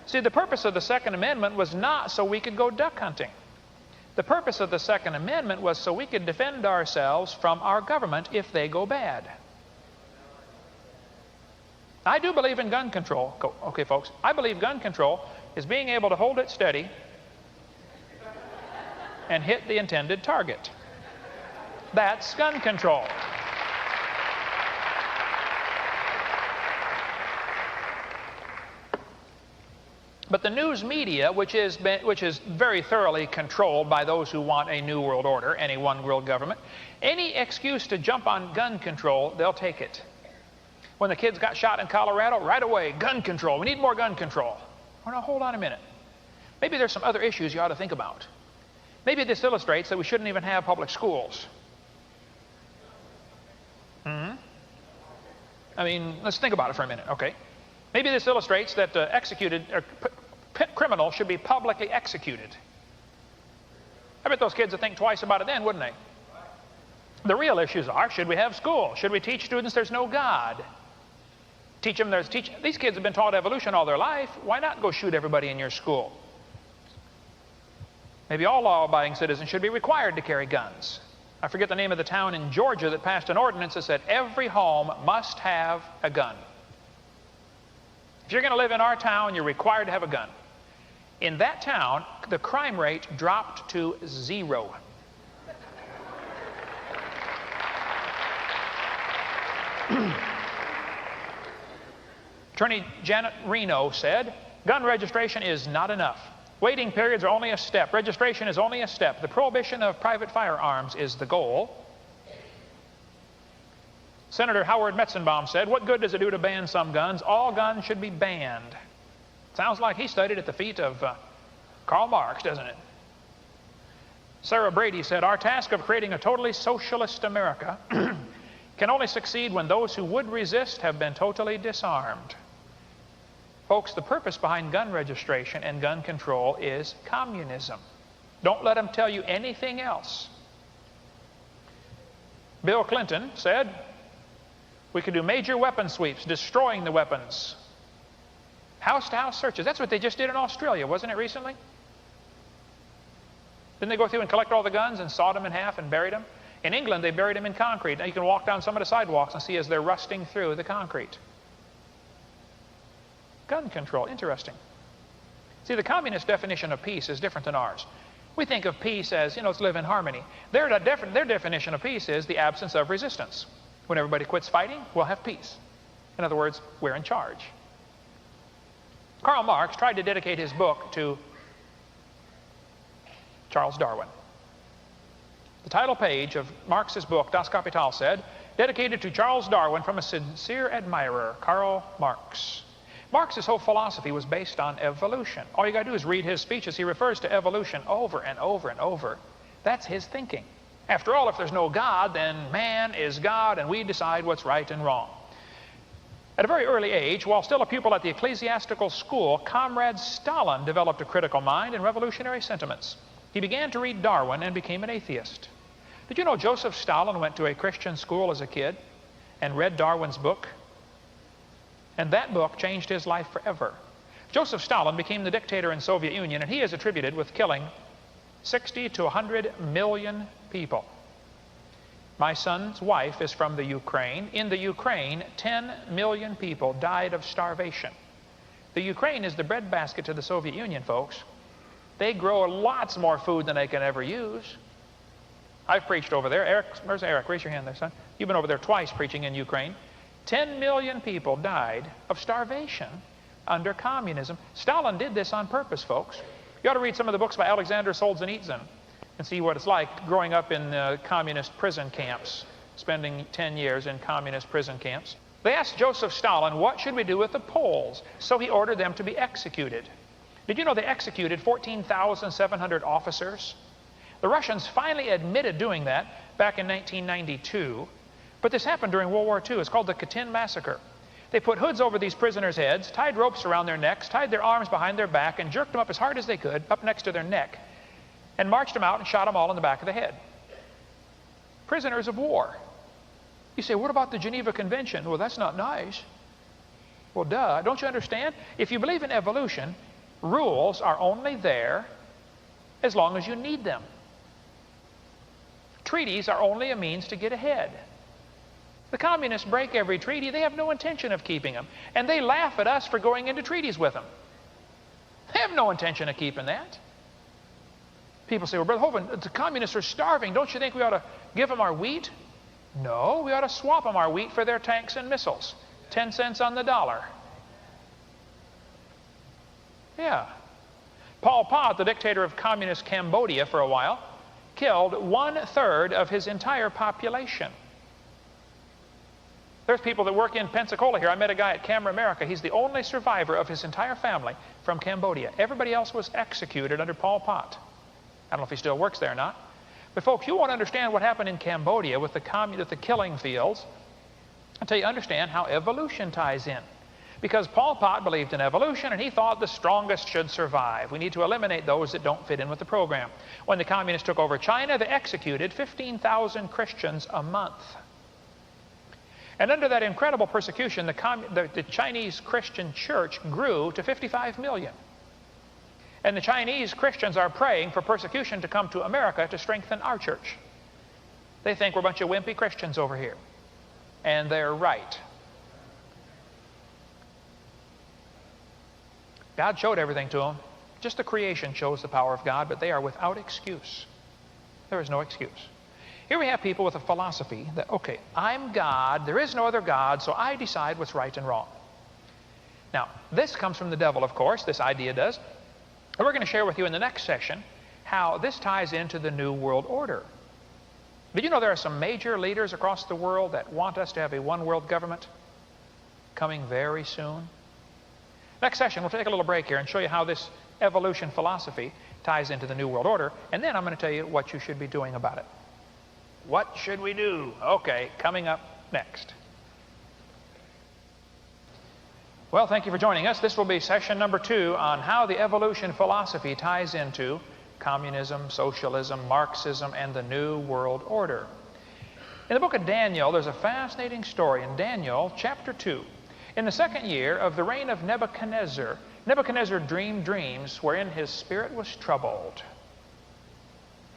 see, the purpose of the Second Amendment was not so we could go duck hunting. The purpose of the Second Amendment was so we could defend ourselves from our government if they go bad. I do believe in gun control. Okay, folks, I believe gun control is being able to hold it steady and hit the intended target. That's gun control. But the news media, which is very thoroughly controlled by those who want a new world order, any one world government, any excuse to jump on gun control, they'll take it. When the kids got shot in Colorado, right away, gun control. We need more gun control. Oh, now, hold on a minute. Maybe there's some other issues you ought to think about. Maybe this illustrates that we shouldn't even have public schools. I mean, let's think about it for a minute, okay? Maybe this illustrates that criminals should be publicly executed. I bet those kids would think twice about it then, wouldn't they? The real issues are, should we have school? Should we teach students there's no God? These kids have been taught evolution all their life. Why not go shoot everybody in your school? Maybe all law-abiding citizens should be required to carry guns. I forget the name of the town in Georgia that passed an ordinance that said every home must have a gun. If you're going to live in our town, you're required to have a gun. In that town, the crime rate dropped to 0. Attorney Janet Reno said, gun registration is not enough. Waiting periods are only a step. Registration is only a step. The prohibition of private firearms is the goal. Senator Howard Metzenbaum said, what good does it do to ban some guns? All guns should be banned. Sounds like he studied at the feet of Karl Marx, doesn't it? Sarah Brady said, our task of creating a totally socialist America can only succeed when those who would resist have been totally disarmed. Folks, the purpose behind gun registration and gun control is communism. Don't let them tell you anything else. Bill Clinton said, we could do major weapon sweeps, destroying the weapons. House-to-house searches. That's what they just did in Australia, wasn't it, recently? Didn't they go through and collect all the guns and sawed them in half and buried them? In England, they buried them in concrete. Now you can walk down some of the sidewalks and see as they're rusting through the concrete. Gun control, interesting. See, the communist definition of peace is different than ours. We think of peace as, let's live in harmony. Their definition of peace is the absence of resistance. When everybody quits fighting, we'll have peace. In other words, we're in charge. Karl Marx tried to dedicate his book to Charles Darwin. The title page of Marx's book, Das Kapital, said, dedicated to Charles Darwin from a sincere admirer, Karl Marx. Marx's whole philosophy was based on evolution. All you got to do is read his speeches. He refers to evolution over and over and over. That's his thinking. After all, if there's no God, then man is God, and we decide what's right and wrong. At a very early age, while still a pupil at the ecclesiastical school, Comrade Stalin developed a critical mind and revolutionary sentiments. He began to read Darwin and became an atheist. Did you know Joseph Stalin went to a Christian school as a kid and read Darwin's book? And that book changed his life forever. Joseph Stalin became the dictator in the Soviet Union, and he is attributed with killing 60 to 100 million people. My son's wife is from the Ukraine. In the Ukraine, 10 million people died of starvation. The Ukraine is the breadbasket to the Soviet Union, folks. They grow lots more food than they can ever use. I've preached over there. Eric, where's Eric? Raise your hand there, son. You've been over there twice preaching in Ukraine. 10 million people died of starvation under communism. Stalin did this on purpose, folks. You ought to read some of the books by Alexander Solzhenitsyn and see what it's like growing up in communist prison camps, spending 10 years in communist prison camps. They asked Joseph Stalin, what should we do with the Poles? So he ordered them to be executed. Did you know they executed 14,700 officers? The Russians finally admitted doing that back in 1992. But this happened during World War II. It's called the Katyn Massacre. They put hoods over these prisoners' heads, tied ropes around their necks, tied their arms behind their back, and jerked them up as hard as they could, up next to their neck, and marched them out and shot them all in the back of the head. Prisoners of war. You say, what about the Geneva Convention? Well, that's not nice. Well, duh. Don't you understand? If you believe in evolution, rules are only there as long as you need them. Treaties are only a means to get ahead. The communists break every treaty. They have no intention of keeping them. And they laugh at us for going into treaties with them. They have no intention of keeping that. People say, well, Brother Hovind, the communists are starving. Don't you think we ought to give them our wheat? No, we ought to swap them our wheat for their tanks and missiles. 10 cents on the dollar. Yeah. Pol Pot, the dictator of communist Cambodia for a while, killed 1/3 of his entire population. There's people that work in Pensacola here. I met a guy at Camera America. He's the only survivor of his entire family from Cambodia. Everybody else was executed under Pol Pot. I don't know if he still works there or not. But folks, you want to understand what happened in Cambodia with the killing fields until you understand how evolution ties in. Because Pol Pot believed in evolution, and he thought the strongest should survive. We need to eliminate those that don't fit in with the program. When the communists took over China, they executed 15,000 Christians a month. And under that incredible persecution, the Chinese Christian church grew to 55 million. And the Chinese Christians are praying for persecution to come to America to strengthen our church. They think we're a bunch of wimpy Christians over here. And they're right. God showed everything to them. Just the creation shows the power of God, but they are without excuse. There is no excuse. Here we have people with a philosophy that, okay, I'm God, there is no other God, so I decide what's right and wrong. Now, this comes from the devil, of course, this idea does. And we're going to share with you in the next session how this ties into the New World Order. Did you know there are some major leaders across the world that want us to have a one-world government coming very soon? Next session, we'll take a little break here and show you how this evolution philosophy ties into the New World Order, and then I'm going to tell you what you should be doing about it. What should we do? Okay, coming up next. Well, thank you for joining us. This will be session number 2 on how the evolution philosophy ties into communism, socialism, Marxism, and the New World Order. In the book of Daniel, there's a fascinating story in Daniel chapter 2. In the 2nd year of the reign of Nebuchadnezzar, Nebuchadnezzar dreamed dreams wherein his spirit was troubled.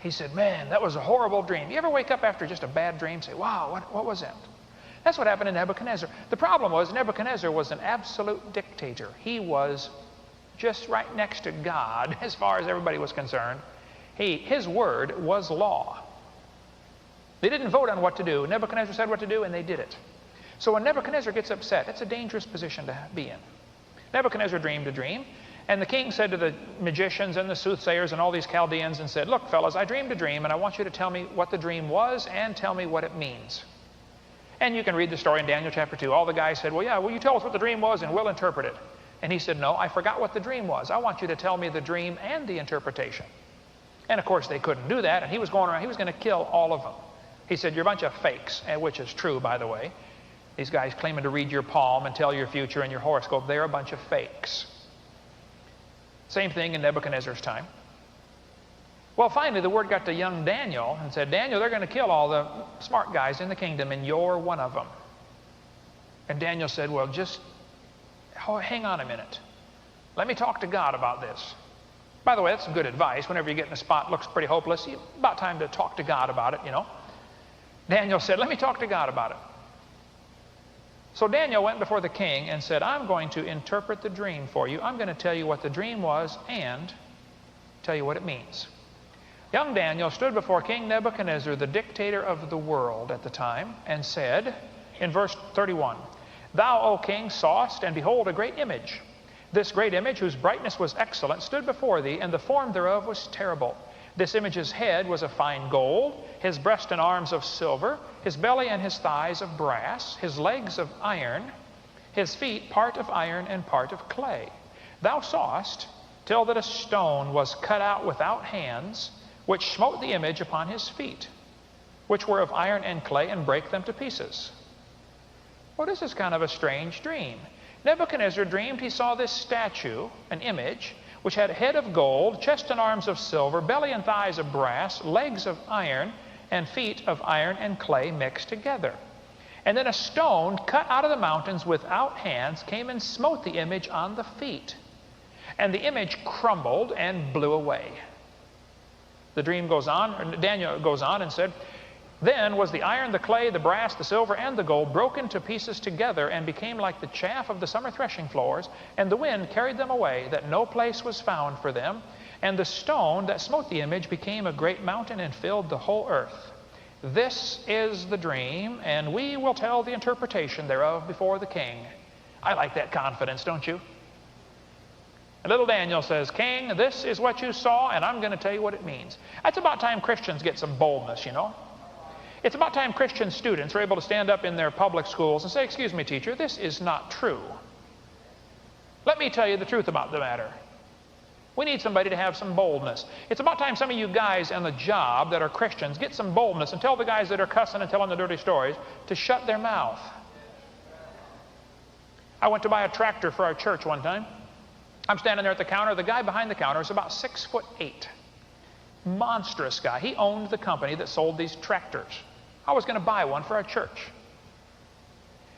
He said, man, that was a horrible dream. You ever wake up after just a bad dream and say, wow, what was that? That's what happened to Nebuchadnezzar. The problem was Nebuchadnezzar was an absolute dictator. He was just right next to God as far as everybody was concerned. His word was law. They didn't vote on what to do. Nebuchadnezzar said what to do, and they did it. So when Nebuchadnezzar gets upset, it's a dangerous position to be in. Nebuchadnezzar dreamed a dream, and the king said to the magicians and the soothsayers and all these Chaldeans and said, look, fellas, I dreamed a dream, and I want you to tell me what the dream was and tell me what it means. And you can read the story in Daniel chapter 2. All the guys said, well, yeah, will you tell us what the dream was and we'll interpret it. And he said, no, I forgot what the dream was. I want you to tell me the dream and the interpretation. And of course, they couldn't do that, and he was going around, he was going to kill all of them. He said, you're a bunch of fakes, which is true, by the way. These guys claiming to read your palm and tell your future and your horoscope, they're a bunch of fakes. Same thing in Nebuchadnezzar's time. Well, finally, the word got to young Daniel and said, Daniel, they're going to kill all the smart guys in the kingdom, and you're one of them. And Daniel said, well, just hang on a minute. Let me talk to God about this. By the way, that's some good advice. Whenever you get in a spot that looks pretty hopeless, it's about time to talk to God about it, you know. Daniel said, let me talk to God about it. So Daniel went before the king and said, I'm going to interpret the dream for you. I'm going to tell you what the dream was and tell you what it means. Young Daniel stood before King Nebuchadnezzar, the dictator of the world at the time, and said, in verse 31, Thou, O king, sawest, and behold, a great image. This great image, whose brightness was excellent, stood before thee, and the form thereof was terrible. This image's head was of fine gold, his breast and arms of silver, his belly and his thighs of brass, his legs of iron, his feet part of iron and part of clay. Thou sawest, till that a stone was cut out without hands, which smote the image upon his feet, which were of iron and clay, and brake them to pieces. Well, this is kind of a strange dream. Nebuchadnezzar dreamed he saw this statue, an image, which had a head of gold, chest and arms of silver, belly and thighs of brass, legs of iron, and feet of iron and clay mixed together. And then a stone cut out of the mountains without hands came and smote the image on the feet. And the image crumbled and blew away. The dream goes on, or Daniel goes on and said, Then was the iron, the clay, the brass, the silver, and the gold broken to pieces together, and became like the chaff of the summer threshing floors, and the wind carried them away, that no place was found for them. And the stone that smote the image became a great mountain and filled the whole earth. This is the dream, and we will tell the interpretation thereof before the king. I like that confidence, don't you? And little Daniel says, King, this is what you saw, and I'm going to tell you what it means. It's about time Christians get some boldness, you know. It's about time Christian students are able to stand up in their public schools and say, Excuse me, teacher, this is not true. Let me tell you the truth about the matter. We need somebody to have some boldness. It's about time some of you guys on the job that are Christians get some boldness and tell the guys that are cussing and telling the dirty stories to shut their mouth. I went to buy a tractor for our church one time. I'm standing there at the counter. The guy behind the counter is about 6'8". Monstrous guy. He owned the company that sold these tractors. I was going to buy one for our church.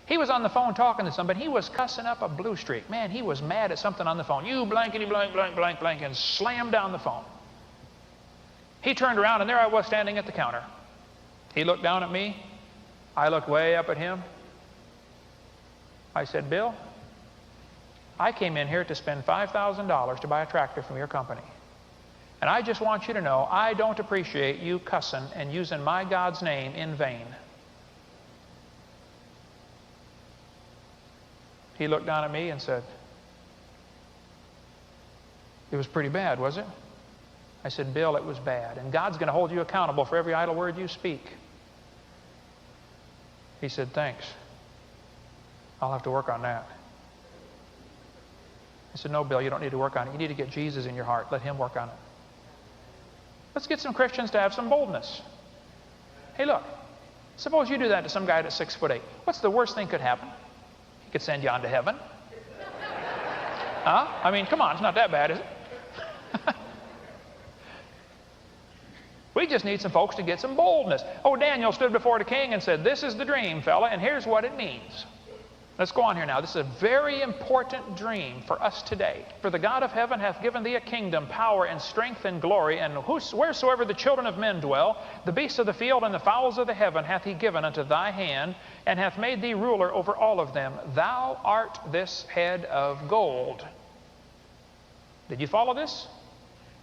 He was on the phone talking to somebody. He was cussing up a blue streak. Man, he was mad at something on the phone. You blankety blank, blank, blank, blank, and slammed down the phone. He turned around, and there I was standing at the counter. He looked down at me. I looked way up at him. I said, Bill, I came in here to spend $5,000 to buy a tractor from your company. And I just want you to know I don't appreciate you cussing and using my God's name in vain. He looked down at me and said, It was pretty bad, was it? I said, Bill, it was bad. And God's going to hold you accountable for every idle word you speak. He said, Thanks. I'll have to work on that. I said, No, Bill, you don't need to work on it. You need to get Jesus in your heart. Let him work on it. Let's get some Christians to have some boldness. Hey, look, suppose you do that to some guy that's 6'8". What's the worst thing could happen? He could send you on to heaven. Huh? I mean, come on, it's not that bad, is it? We just need some folks to get some boldness. Oh, Daniel stood before the king and said, This is the dream, fella, and here's what it means. Let's go on here now. This is a very important dream for us today. For the God of heaven hath given thee a kingdom, power, and strength, and glory, and wheresoever the children of men dwell, the beasts of the field and the fowls of the heaven hath he given unto thy hand, and hath made thee ruler over all of them. Thou art this head of gold. Did you follow this?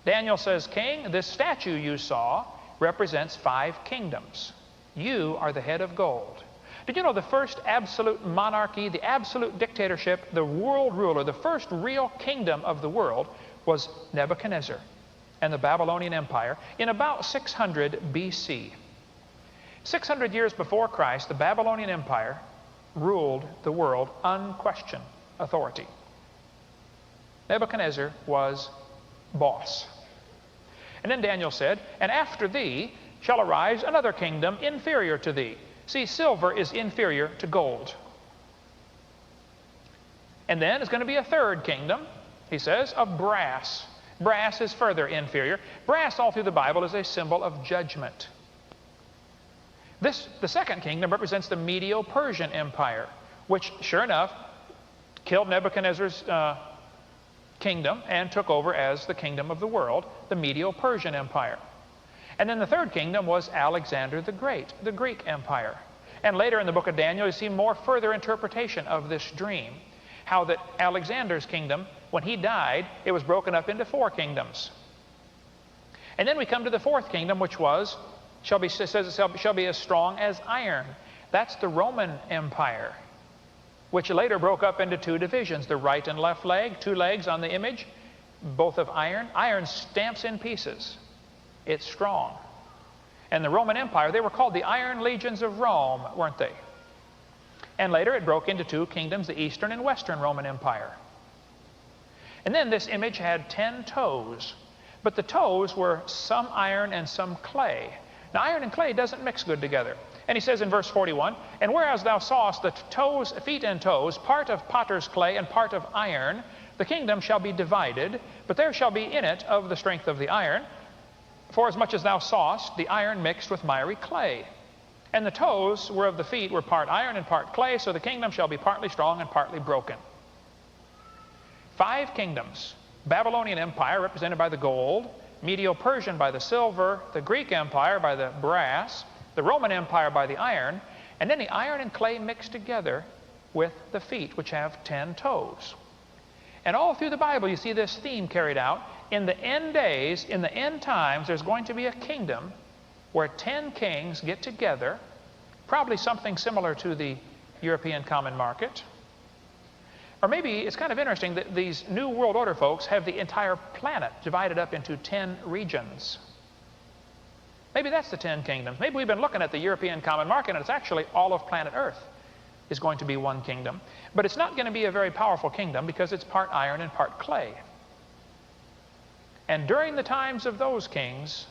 Daniel says, King, this statue you saw represents 5 kingdoms. You are the head of gold. Did you know the first absolute monarchy, the absolute dictatorship, the world ruler, the first real kingdom of the world was Nebuchadnezzar and the Babylonian Empire in about 600 BC. 600 years before Christ, the Babylonian Empire ruled the world unquestioned authority. Nebuchadnezzar was boss. And then Daniel said, And after thee shall arise another kingdom inferior to thee. See, silver is inferior to gold. And then there's going to be a third kingdom, he says, of brass. Brass is further inferior. Brass all through the Bible is a symbol of judgment. The second kingdom represents the Medo-Persian Empire, which, sure enough, killed Nebuchadnezzar's kingdom and took over as the kingdom of the world, the Medo-Persian Empire. And then the third kingdom was Alexander the Great, the Greek Empire. And later in the book of Daniel, you see more further interpretation of this dream. How that Alexander's kingdom, when he died, it was broken up into 4 kingdoms. And then we come to the 4th kingdom, which shall be as strong as iron. That's the Roman Empire, which later broke up into 2 divisions, the right and left leg, 2 legs on the image, both of iron. Iron stamps in pieces. It's strong. And the Roman Empire, they were called the Iron Legions of Rome, weren't they? And later it broke into 2 kingdoms, the Eastern and Western Roman Empire. And then this image had 10 toes. But the toes were some iron and some clay. Now iron and clay doesn't mix good together. And he says in verse 41, "And whereas thou sawest the toes, feet and toes, part of potter's clay and part of iron, the kingdom shall be divided, but there shall be in it of the strength of the iron, for as much as thou sawest the iron mixed with miry clay. And the toes were of the feet were part iron and part clay, so the kingdom shall be partly strong and partly broken." 5 kingdoms. Babylonian Empire, represented by the gold, Medo-Persian by the silver, the Greek Empire by the brass, the Roman Empire by the iron, and then the iron and clay mixed together with the feet, which have 10 toes. And all through the Bible you see this theme carried out. In the end days, in the end times, there's going to be a kingdom where 10 kings get together, probably something similar to the European Common Market. Or maybe it's kind of interesting that these New World Order folks have the entire planet divided up into 10 regions. Maybe that's the 10 kingdoms. Maybe we've been looking at the European Common Market and it's actually all of planet Earth is going to be one kingdom. But it's not going to be a very powerful kingdom because it's part iron and part clay. And during the times of those kings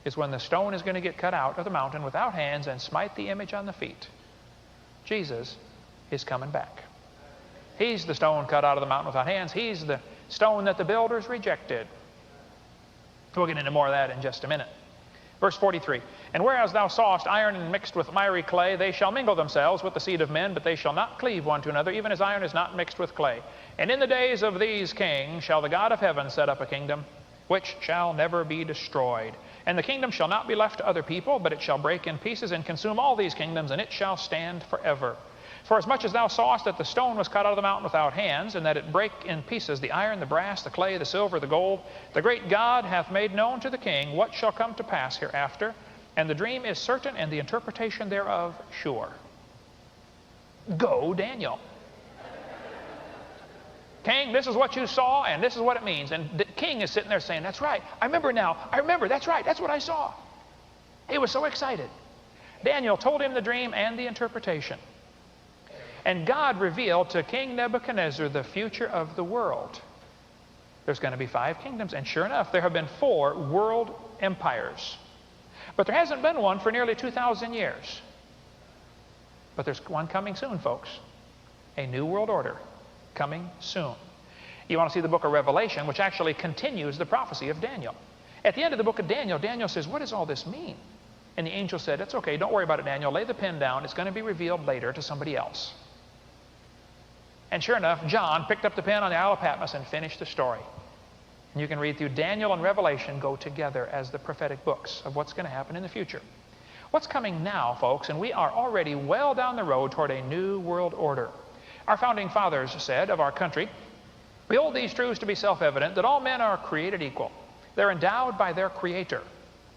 is when the stone is going to get cut out of the mountain without hands and smite the image on the feet. Jesus is coming back. He's the stone cut out of the mountain without hands. He's the stone that the builders rejected. We'll get into more of that in just a minute. Verse 43, "And whereas thou sawest iron mixed with miry clay, they shall mingle themselves with the seed of men, but they shall not cleave one to another, even as iron is not mixed with clay. And in the days of these kings shall the God of heaven set up a kingdom, which shall never be destroyed. And the kingdom shall not be left to other people, but it shall break in pieces and consume all these kingdoms, and it shall stand forever. For as much as thou sawest that the stone was cut out of the mountain without hands, and that it brake in pieces the iron, the brass, the clay, the silver, the gold, the great God hath made known to the king what shall come to pass hereafter, and the dream is certain, and the interpretation thereof sure." Go, Daniel. King, this is what you saw, and this is what it means. And the king is sitting there saying, "That's right. I remember now. I remember. That's right. That's what I saw." He was so excited. Daniel told him the dream and the interpretation. And God revealed to King Nebuchadnezzar the future of the world. There's going to be 5 kingdoms, and sure enough, there have been 4 world empires. But there hasn't been one for nearly 2,000 years. But there's one coming soon, folks. A new world order coming soon. You want to see the book of Revelation, which actually continues the prophecy of Daniel. At the end of the book of Daniel, Daniel says, "What does all this mean?" And the angel said, "It's okay, don't worry about it, Daniel. Lay the pen down. It's going to be revealed later to somebody else." And sure enough, John picked up the pen on the Isle of Patmos and finished the story. And you can read through Daniel and Revelation go together as the prophetic books of what's going to happen in the future. What's coming now, folks, and we are already well down the road toward a new world order. Our founding fathers said of our country, "We hold these truths to be self-evident, that all men are created equal. They're endowed by their Creator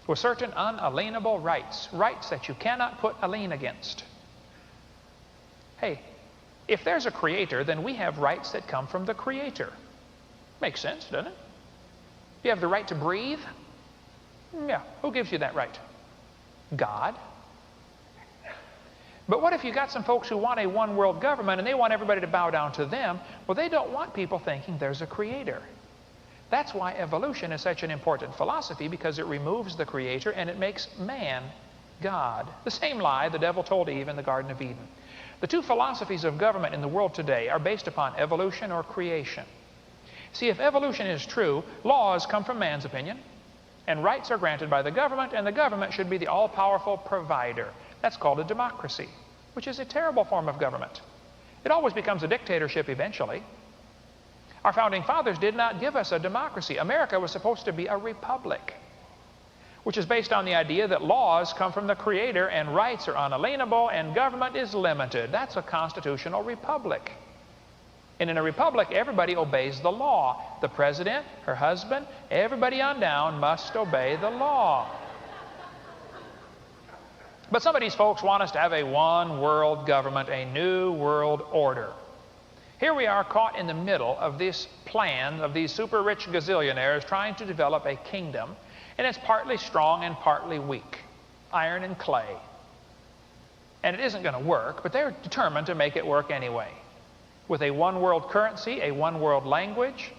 with certain unalienable rights, rights that you cannot put a lien against." Hey, if there's a Creator, then we have rights that come from the Creator. Makes sense, doesn't it? You have the right to breathe? Yeah, who gives you that right? God. But what if you got some folks who want a one world government and they want everybody to bow down to them? Well, they don't want people thinking there's a Creator. That's why evolution is such an important philosophy, because it removes the Creator and it makes man God. The same lie the devil told Eve in the Garden of Eden. The 2 philosophies of government in the world today are based upon evolution or creation. See, if evolution is true, laws come from man's opinion, and rights are granted by the government, and the government should be the all-powerful provider. That's called a democracy, which is a terrible form of government. It always becomes a dictatorship eventually. Our founding fathers did not give us a democracy. America was supposed to be a republic. which is based on the idea that laws come from the Creator and rights are unalienable and government is limited. That's a constitutional republic. And in a republic, everybody obeys the law. The president, her husband, everybody on down must obey the law. But some of these folks want us to have a one world government, a new world order. Here we are caught in the middle of this plan of these super rich gazillionaires trying to develop a kingdom, and it's partly strong and partly weak, iron and clay. And it isn't going to work, but they're determined to make it work anyway. With a one world currency, a one world language,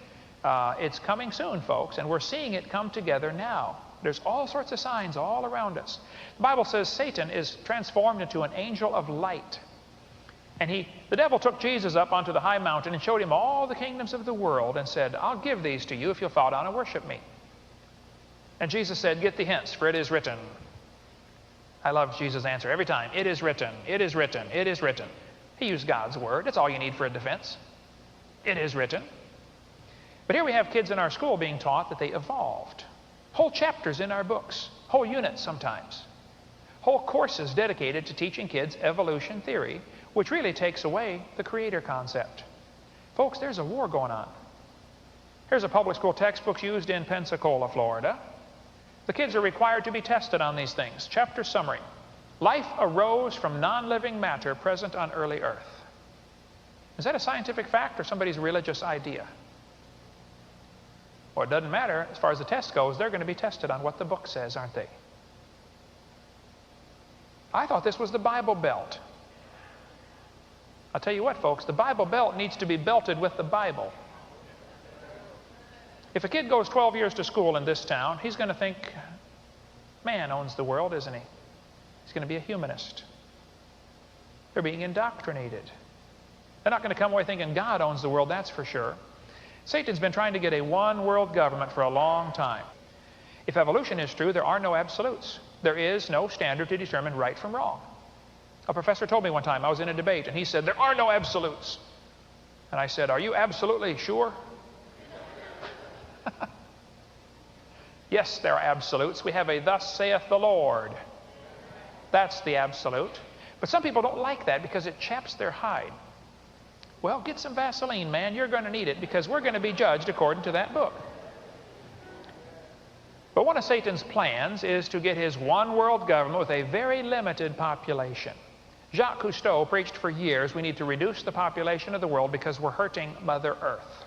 it's coming soon, folks, and we're seeing it come together now. There's all sorts of signs all around us. The Bible says Satan is transformed into an angel of light. And the devil took Jesus up onto the high mountain and showed him all the kingdoms of the world and said, I'll give these to you if you'll fall down and worship me. And Jesus said, get thee hence, for it is written. I love Jesus' answer every time. It is written, it is written, it is written. He used God's word. That's all you need for a defense. It is written. But here we have kids in our school being taught that they evolved. Whole chapters in our books, whole units sometimes, whole courses dedicated to teaching kids evolution theory, which really takes away the Creator concept. Folks, there's a war going on. Here's a public school textbook used in Pensacola, Florida. The kids are required to be tested on these things. Chapter summary. Life arose from non-living matter present on early Earth. Is that a scientific fact or somebody's religious idea? Well, it doesn't matter. As far as the test goes, they're going to be tested on what the book says, aren't they? I thought this was the Bible Belt. I'll tell you what, folks, the Bible Belt needs to be belted with the Bible. If a kid goes 12 years to school in this town, he's going to think, man owns the world, isn't he? He's going to be a humanist. They're being indoctrinated. They're not going to come away thinking God owns the world, that's for sure. Satan's been trying to get a one world government for a long time. If evolution is true, there are no absolutes. There is no standard to determine right from wrong. A professor told me one time, I was in a debate, and he said, there are no absolutes. And I said, are you absolutely sure? Yes, there are absolutes. We have a thus saith the Lord. That's the absolute. But some people don't like that because it chaps their hide. Well, get some Vaseline, man. You're going to need it because we're going to be judged according to that book. But one of Satan's plans is to get his one world government with a very limited population. Jacques Cousteau preached for years we need to reduce the population of the world because we're hurting Mother Earth.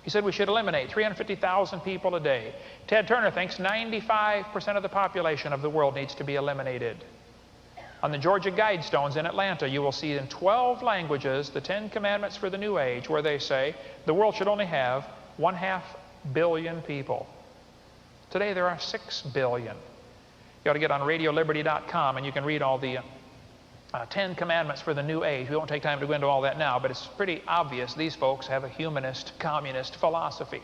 He said we should eliminate 350,000 people a day. Ted Turner thinks 95% of the population of the world needs to be eliminated. On the Georgia Guidestones in Atlanta, you will see in 12 languages the 10 Commandments for the New Age, where they say the world should only have 1/2 billion people. Today there are 6 billion. You ought to get on radioliberty.com and you can read all the 10 Commandments for the New Age. We won't take time to go into all that now, but it's pretty obvious these folks have a humanist, communist philosophy.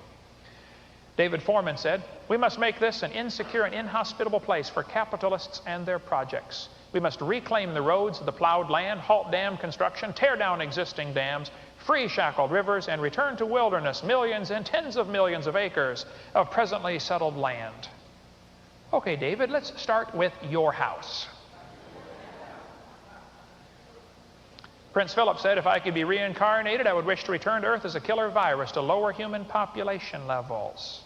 David Foreman said, we must make this an insecure and inhospitable place for capitalists and their projects. We must reclaim the roads of the plowed land, halt dam construction, tear down existing dams, free shackled rivers, and return to wilderness millions and tens of millions of acres of presently settled land. Okay, David, let's start with your house. Prince Philip said, if I could be reincarnated, I would wish to return to Earth as a killer virus to lower human population levels.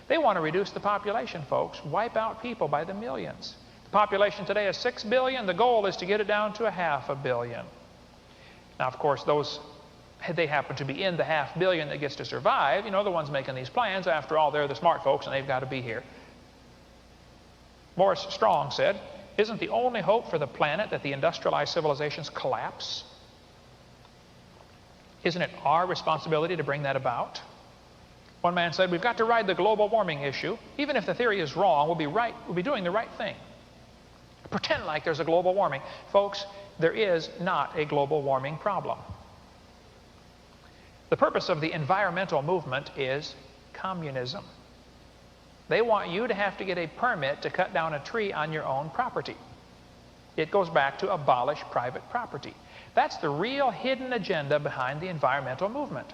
They want to reduce the population, folks, wipe out people by the millions. The population today is 6 billion. The goal is to get it down to 500 million. Now, of course, they happen to be in the 500 million that gets to survive. You know, the ones making these plans. After all, they're the smart folks, and they've got to be here. Morris Strong said, isn't the only hope for the planet that the industrialized civilizations collapse? Isn't it our responsibility to bring that about? One man said, we've got to ride the global warming issue. Even if the theory is wrong, we'll be doing the right thing. Pretend like there's a global warming. Folks, there is not a global warming problem. The purpose of the environmental movement is communism. They want you to have to get a permit to cut down a tree on your own property. It goes back to abolish private property. That's the real hidden agenda behind the environmental movement.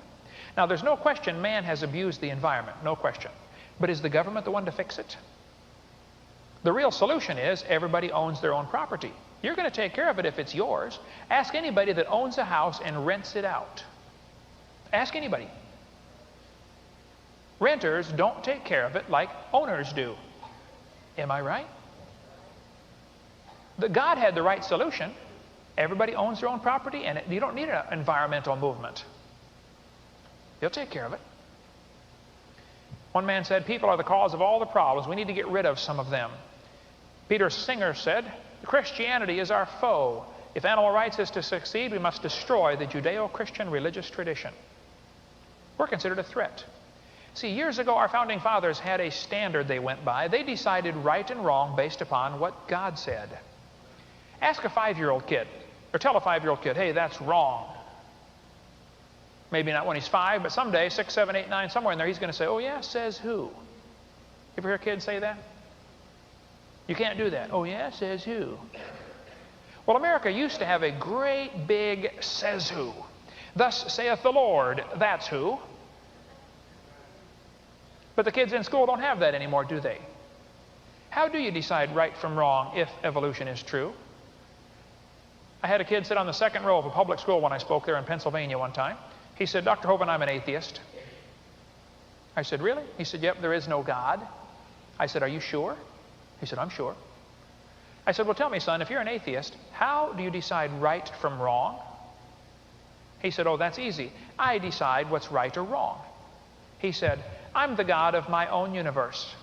Now, there's no question man has abused the environment, no question. But is the government the one to fix it? The real solution is everybody owns their own property. You're going to take care of it if it's yours. Ask anybody that owns a house and rents it out. Ask anybody. Renters don't take care of it like owners do. Am I right? God had the right solution. Everybody owns their own property, and you don't need an environmental movement. He'll take care of it. One man said, people are the cause of all the problems. We need to get rid of some of them. Peter Singer said, Christianity is our foe. If animal rights is to succeed, we must destroy the Judeo-Christian religious tradition. We're considered a threat. See, years ago, our founding fathers had a standard they went by. They decided right and wrong based upon what God said. Ask a 5-year-old kid, or tell a 5-year-old kid, hey, that's wrong. Maybe not when he's 5, but someday, 6, 7, 8, 9, somewhere in there, he's going to say, oh yeah, says who? You ever hear kids say that? You can't do that. Oh yeah, says who? Well, America used to have a great big says who. Thus saith the Lord, that's who. But the kids in school don't have that anymore, do they? How do you decide right from wrong if evolution is true? I had a kid sit on the second row of a public school when I spoke there in Pennsylvania one time. He said, Dr. Hovind, I'm an atheist. I said, really? He said, yep, there is no God. I said, are you sure? He said, I'm sure. I said, well, tell me, son, if you're an atheist, how do you decide right from wrong? He said, oh, that's easy. I decide what's right or wrong. He said, I'm the God of my own universe.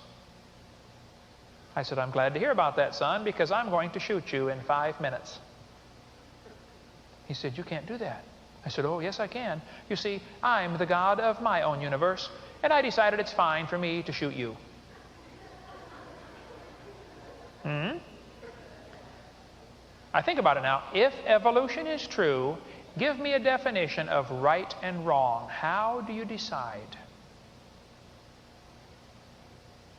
I said, I'm glad to hear about that, son, because I'm going to shoot you in 5 minutes. He said, you can't do that. I said, oh, yes, I can. You see, I'm the God of my own universe, and I decided it's fine for me to shoot you. I think about it now. If evolution is true, give me a definition of right and wrong. How do you decide?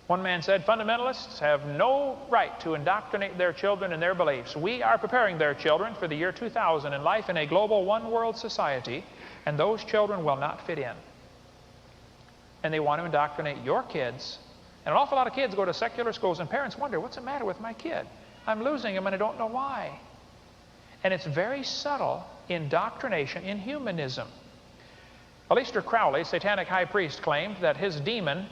One man said, fundamentalists have no right to indoctrinate their children in their beliefs. We are preparing their children for the year 2000 in life in a global one-world society, and those children will not fit in. And they want to indoctrinate your kids. And an awful lot of kids go to secular schools, and parents wonder, what's the matter with my kid? I'm losing him, and I don't know why. And it's very subtle indoctrination in humanism. Aleister Crowley, satanic high priest, claimed that his demon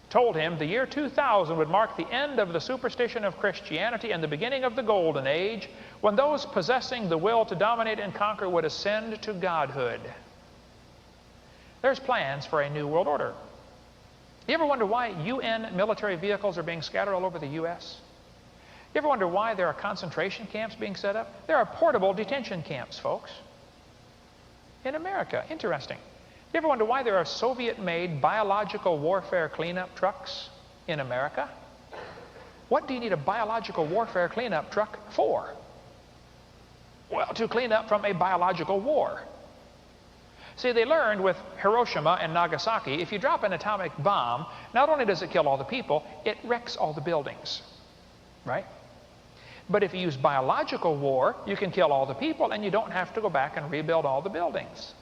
told him the year 2000 would mark the end of the superstition of Christianity and the beginning of the golden age, when those possessing the will to dominate and conquer would ascend to godhood. There's plans for a new world order. You ever wonder why UN military vehicles are being scattered all over the U.S.? You ever wonder why there are concentration camps being set up? There are portable detention camps, folks, in America. Interesting. You ever wonder why there are Soviet-made biological warfare cleanup trucks in America? What do you need a biological warfare cleanup truck for? Well, to clean up from a biological war. See, they learned with Hiroshima and Nagasaki, if you drop an atomic bomb, not only does it kill all the people, it wrecks all the buildings, right? But if you use biological war, you can kill all the people and you don't have to go back and rebuild all the buildings.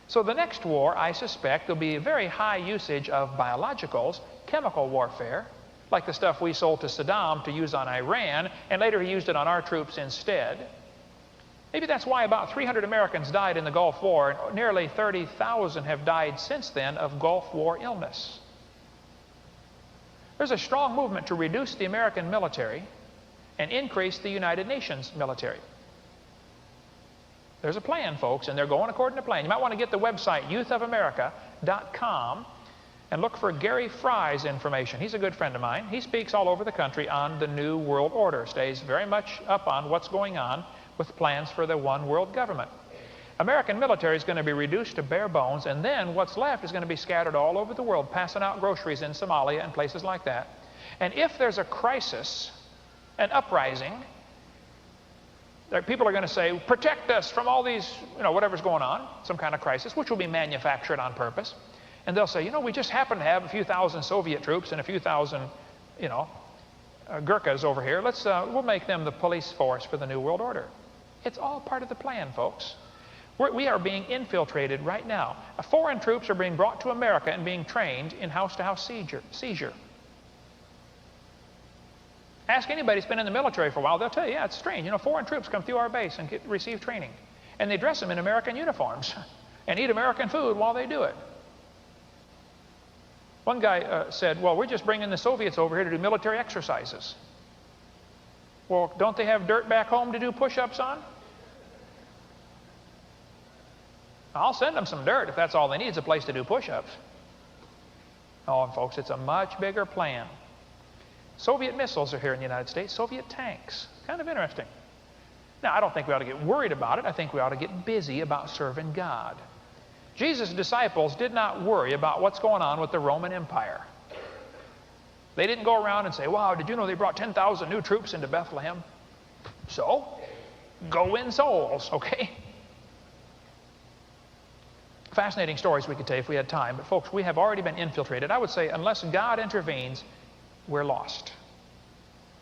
So the next war, I suspect, will be a very high usage of biologicals, chemical warfare, like the stuff we sold to Saddam to use on Iran, and later he used it on our troops instead. Maybe that's why about 300 Americans died in the Gulf War, and nearly 30,000 have died since then of Gulf War illness. There's a strong movement to reduce the American military and increase the United Nations military. There's a plan, folks, and they're going according to plan. You might want to get the website youthofamerica.com and look for Gary Fry's information. He's a good friend of mine. He speaks all over the country on the New World Order, stays very much up on what's going on with plans for the one world government. American military is going to be reduced to bare bones, and then what's left is going to be scattered all over the world, passing out groceries in Somalia and places like that. And if there's a crisis, an uprising, people are going to say, protect us from all these, whatever's going on, some kind of crisis, which will be manufactured on purpose. And they'll say, we just happen to have a few thousand Soviet troops and a few thousand, Gurkhas over here. We'll make them the police force for the New World Order. It's all part of the plan, folks. We are being infiltrated right now. Foreign troops are being brought to America and being trained in house-to-house seizure. Ask anybody who's been in the military for a while, they'll tell you, yeah, it's strange. You know, foreign troops come through our base and receive training. And they dress them in American uniforms and eat American food while they do it. One guy said, well, we're just bringing the Soviets over here to do military exercises. Well, don't they have dirt back home to do push-ups on? I'll send them some dirt if that's all they need is a place to do push-ups. Oh, and folks, it's a much bigger plan. Soviet missiles are here in the United States, Soviet tanks. Kind of interesting. Now, I don't think we ought to get worried about it. I think we ought to get busy about serving God. Jesus' disciples did not worry about what's going on with the Roman Empire. They didn't go around and say, wow, did you know they brought 10,000 new troops into Bethlehem? So, go win souls, okay? Fascinating stories we could tell if we had time, but folks, we have already been infiltrated. I would say unless God intervenes, we're lost.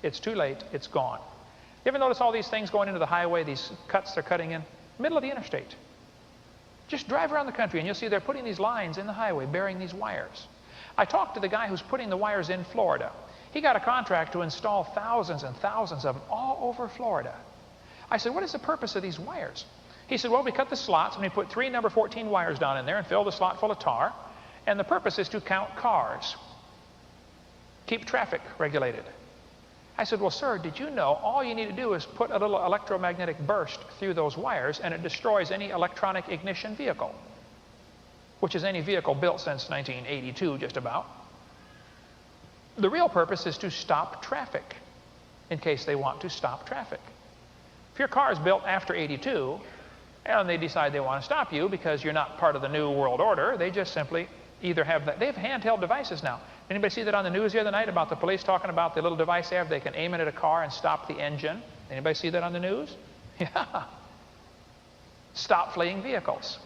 It's too late. It's gone. You ever notice all these things going into the highway, these cuts they're cutting in? Middle of the interstate. Just drive around the country and you'll see they're putting these lines in the highway, bearing these wires. I talked to the guy who's putting the wires in Florida. He got a contract to install thousands and thousands of them all over Florida. I said, what is the purpose of these wires? He said, well, we cut the slots and we put 3 number 14 wires down in there and fill the slot full of tar. And the purpose is to count cars. Keep traffic regulated. I said, well, sir, did you know all you need to do is put a little electromagnetic burst through those wires and it destroys any electronic ignition vehicle, which is any vehicle built since 1982, just about. The real purpose is to stop traffic, in case they want to stop traffic. If your car is built after 82, and they decide they want to stop you because you're not part of the New World Order, they just simply either have that. They have handheld devices now. Anybody see that on the news the other night about the police talking about the little device they have? They can aim it at a car and stop the engine. Anybody see that on the news? Yeah. Stop fleeing vehicles.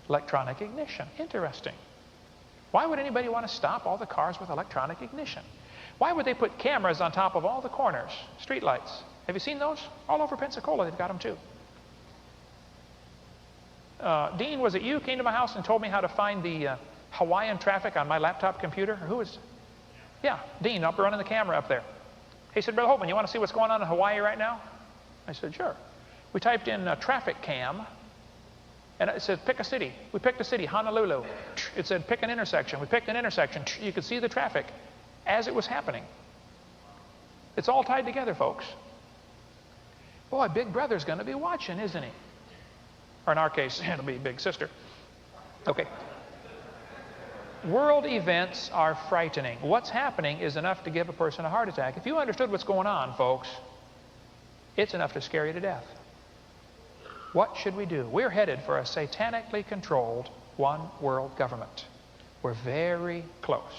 Electronic ignition. Interesting. Why would anybody want to stop all the cars with electronic ignition? Why would they put cameras on top of all the corners? Street lights. Have you seen those? All over Pensacola, they've got them too. Dean, was it you who came to my house and told me how to find the Hawaiian traffic on my laptop computer? Who is? Yeah, Dean, up running the camera up there. He said, Brother Hovind, you want to see what's going on in Hawaii right now? I said, sure. We typed in traffic cam, and it said, pick a city. We picked a city, Honolulu. It said, pick an intersection. We picked an intersection. You could see the traffic as it was happening. It's all tied together, folks. Boy, Big Brother's going to be watching, isn't he? Or in our case, it'll be Big Sister. Okay. World events are frightening. What's happening is enough to give a person a heart attack. If you understood what's going on, folks, it's enough to scare you to death. What should we do? We're headed for a satanically controlled one world government. We're very close.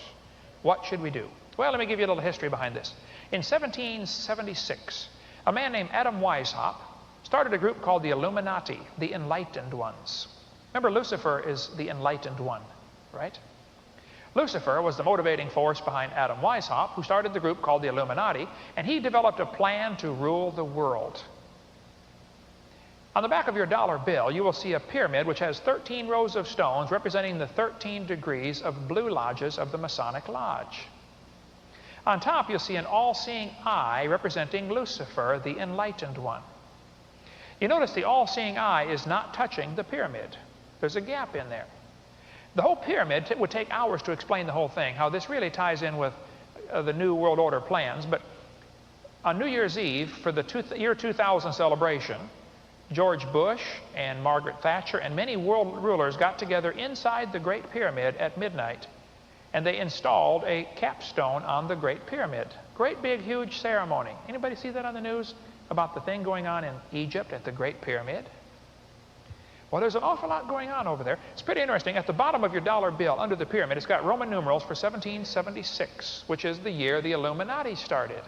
What should we do? Well, let me give you a little history behind this. In 1776, a man named Adam Weishaupt started a group called the Illuminati, the Enlightened Ones. Remember, Lucifer is the Enlightened One, right? Lucifer was the motivating force behind Adam Weishaupt, who started the group called the Illuminati, and he developed a plan to rule the world. On the back of your dollar bill, you will see a pyramid which has 13 rows of stones representing the 13 degrees of blue lodges of the Masonic Lodge. On top, you'll see an all-seeing eye representing Lucifer, the Enlightened One. You notice the all-seeing eye is not touching the pyramid. There's a gap in there. The whole pyramid would take hours to explain the whole thing, how this really ties in with the New World Order plans. But on New Year's Eve, for the year 2000 celebration, George Bush and Margaret Thatcher and many world rulers got together inside the Great Pyramid at midnight, and they installed a capstone on the Great Pyramid. Great big huge ceremony. Anybody see that on the news about the thing going on in Egypt at the Great Pyramid? Well, there's an awful lot going on over there. It's pretty interesting. At the bottom of your dollar bill, under the pyramid, it's got Roman numerals for 1776, which is the year the Illuminati started.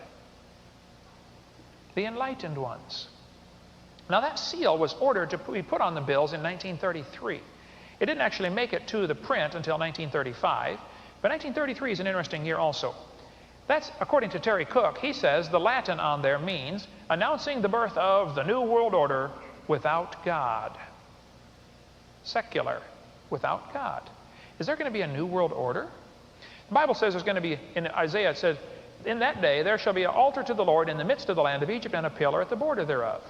The Enlightened Ones. Now, that seal was ordered to be put on the bills in 1933. It didn't actually make it to the print until 1935, but 1933 is an interesting year also. That's, according to Terry Cook, he says the Latin on there means announcing the birth of the New World Order without God. Secular, without God. Is there going to be a New World Order? The Bible says there's going to be, in Isaiah it says, In that day there shall be an altar to the Lord in the midst of the land of Egypt, and a pillar at the border thereof.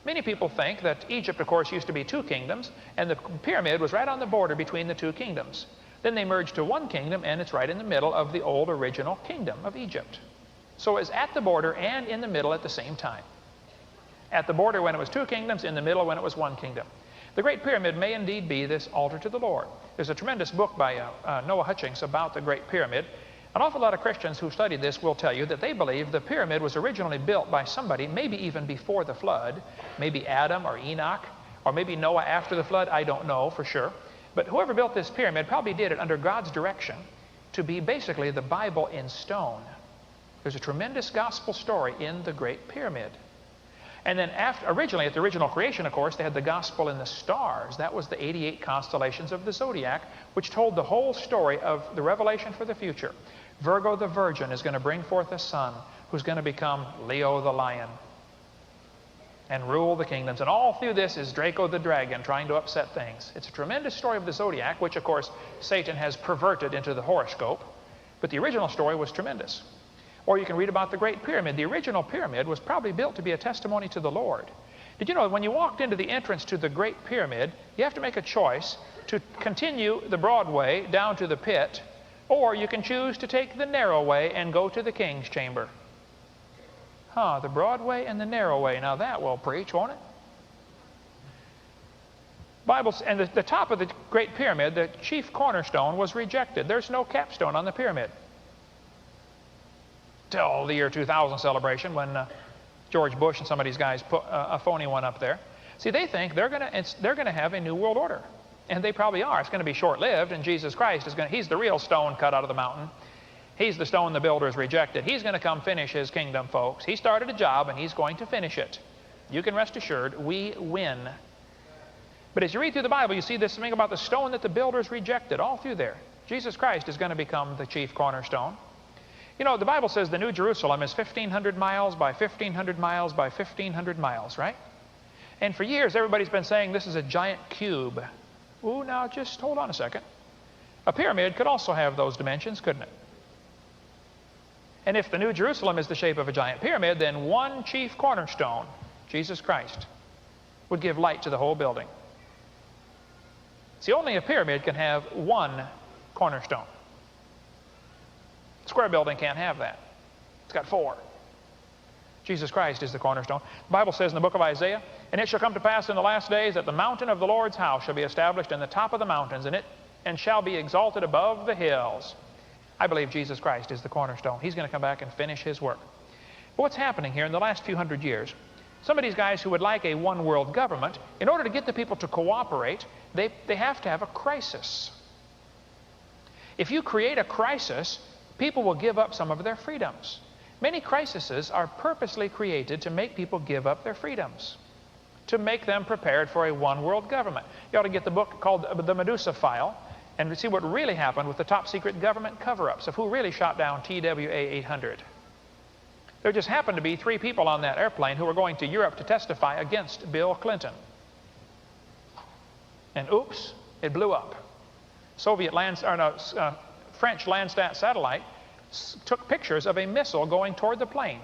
Many people think that Egypt, of course, used to be two kingdoms, and the pyramid was right on the border between the two kingdoms. Then they merged to one kingdom, and it's right in the middle of the old original kingdom of Egypt. So it's at the border and in the middle at the same time. At the border when it was two kingdoms, in the middle when it was one kingdom. The Great Pyramid may indeed be this altar to the Lord. There's a tremendous book by Noah Hutchings about the Great Pyramid. An awful lot of Christians who studied this will tell you that they believe the pyramid was originally built by somebody, maybe even before the flood, maybe Adam or Enoch, or maybe Noah after the flood. I don't know for sure. But whoever built this pyramid probably did it under God's direction to be basically the Bible in stone. There's a tremendous gospel story in the Great Pyramid. And then originally, at the original creation, of course, they had the gospel in the stars. That was the 88 constellations of the zodiac, which told the whole story of the revelation for the future. Virgo the virgin is going to bring forth a son who's going to become Leo the lion and rule the kingdoms. And all through this is Draco the dragon trying to upset things. It's a tremendous story of the zodiac, which, of course, Satan has perverted into the horoscope. But the original story was tremendous. Or you can read about the Great Pyramid. The original pyramid was probably built to be a testimony to the Lord. Did you know when you walked into the entrance to the Great Pyramid, you have to make a choice to continue the broad way down to the pit, or you can choose to take the narrow way and go to the king's chamber. The broad way and the narrow way. Now that will preach, won't it? And the top of the Great Pyramid, the chief cornerstone, was rejected. There's no capstone on the pyramid. Till the year 2000 celebration when George Bush and some of these guys put a phony one up there. See, they think they're going to have a new world order. And they probably are. It's going to be short-lived, and Jesus Christ he's the real stone cut out of the mountain. He's the stone the builders rejected. He's going to come finish his kingdom, folks. He started a job, and he's going to finish it. You can rest assured, we win. But as you read through the Bible, you see this thing about the stone that the builders rejected all through there. Jesus Christ is going to become the chief cornerstone. You know, the Bible says the New Jerusalem is 1,500 miles by 1,500 miles by 1,500 miles, right? And for years, everybody's been saying this is a giant cube. Ooh, now just hold on a second. A pyramid could also have those dimensions, couldn't it? And if the New Jerusalem is the shape of a giant pyramid, then one chief cornerstone, Jesus Christ, would give light to the whole building. See, only a pyramid can have one cornerstone. A square building can't have that. It's got four. Jesus Christ is the cornerstone. The Bible says in the book of Isaiah, "And it shall come to pass in the last days that the mountain of the Lord's house shall be established in the top of the mountains, and shall be exalted above the hills." I believe Jesus Christ is the cornerstone. He's going to come back and finish his work. But what's happening here in the last few hundred years, some of these guys who would like a one-world government, in order to get the people to cooperate, they have to have a crisis. If you create a crisis, people will give up some of their freedoms. Many crises are purposely created to make people give up their freedoms, to make them prepared for a one-world government. You ought to get the book called The Medusa File and see what really happened with the top-secret government cover-ups of who really shot down TWA-800. There just happened to be 3 people on that airplane who were going to Europe to testify against Bill Clinton. And oops, it blew up. French Landsat satellite took pictures of a missile going toward the plane.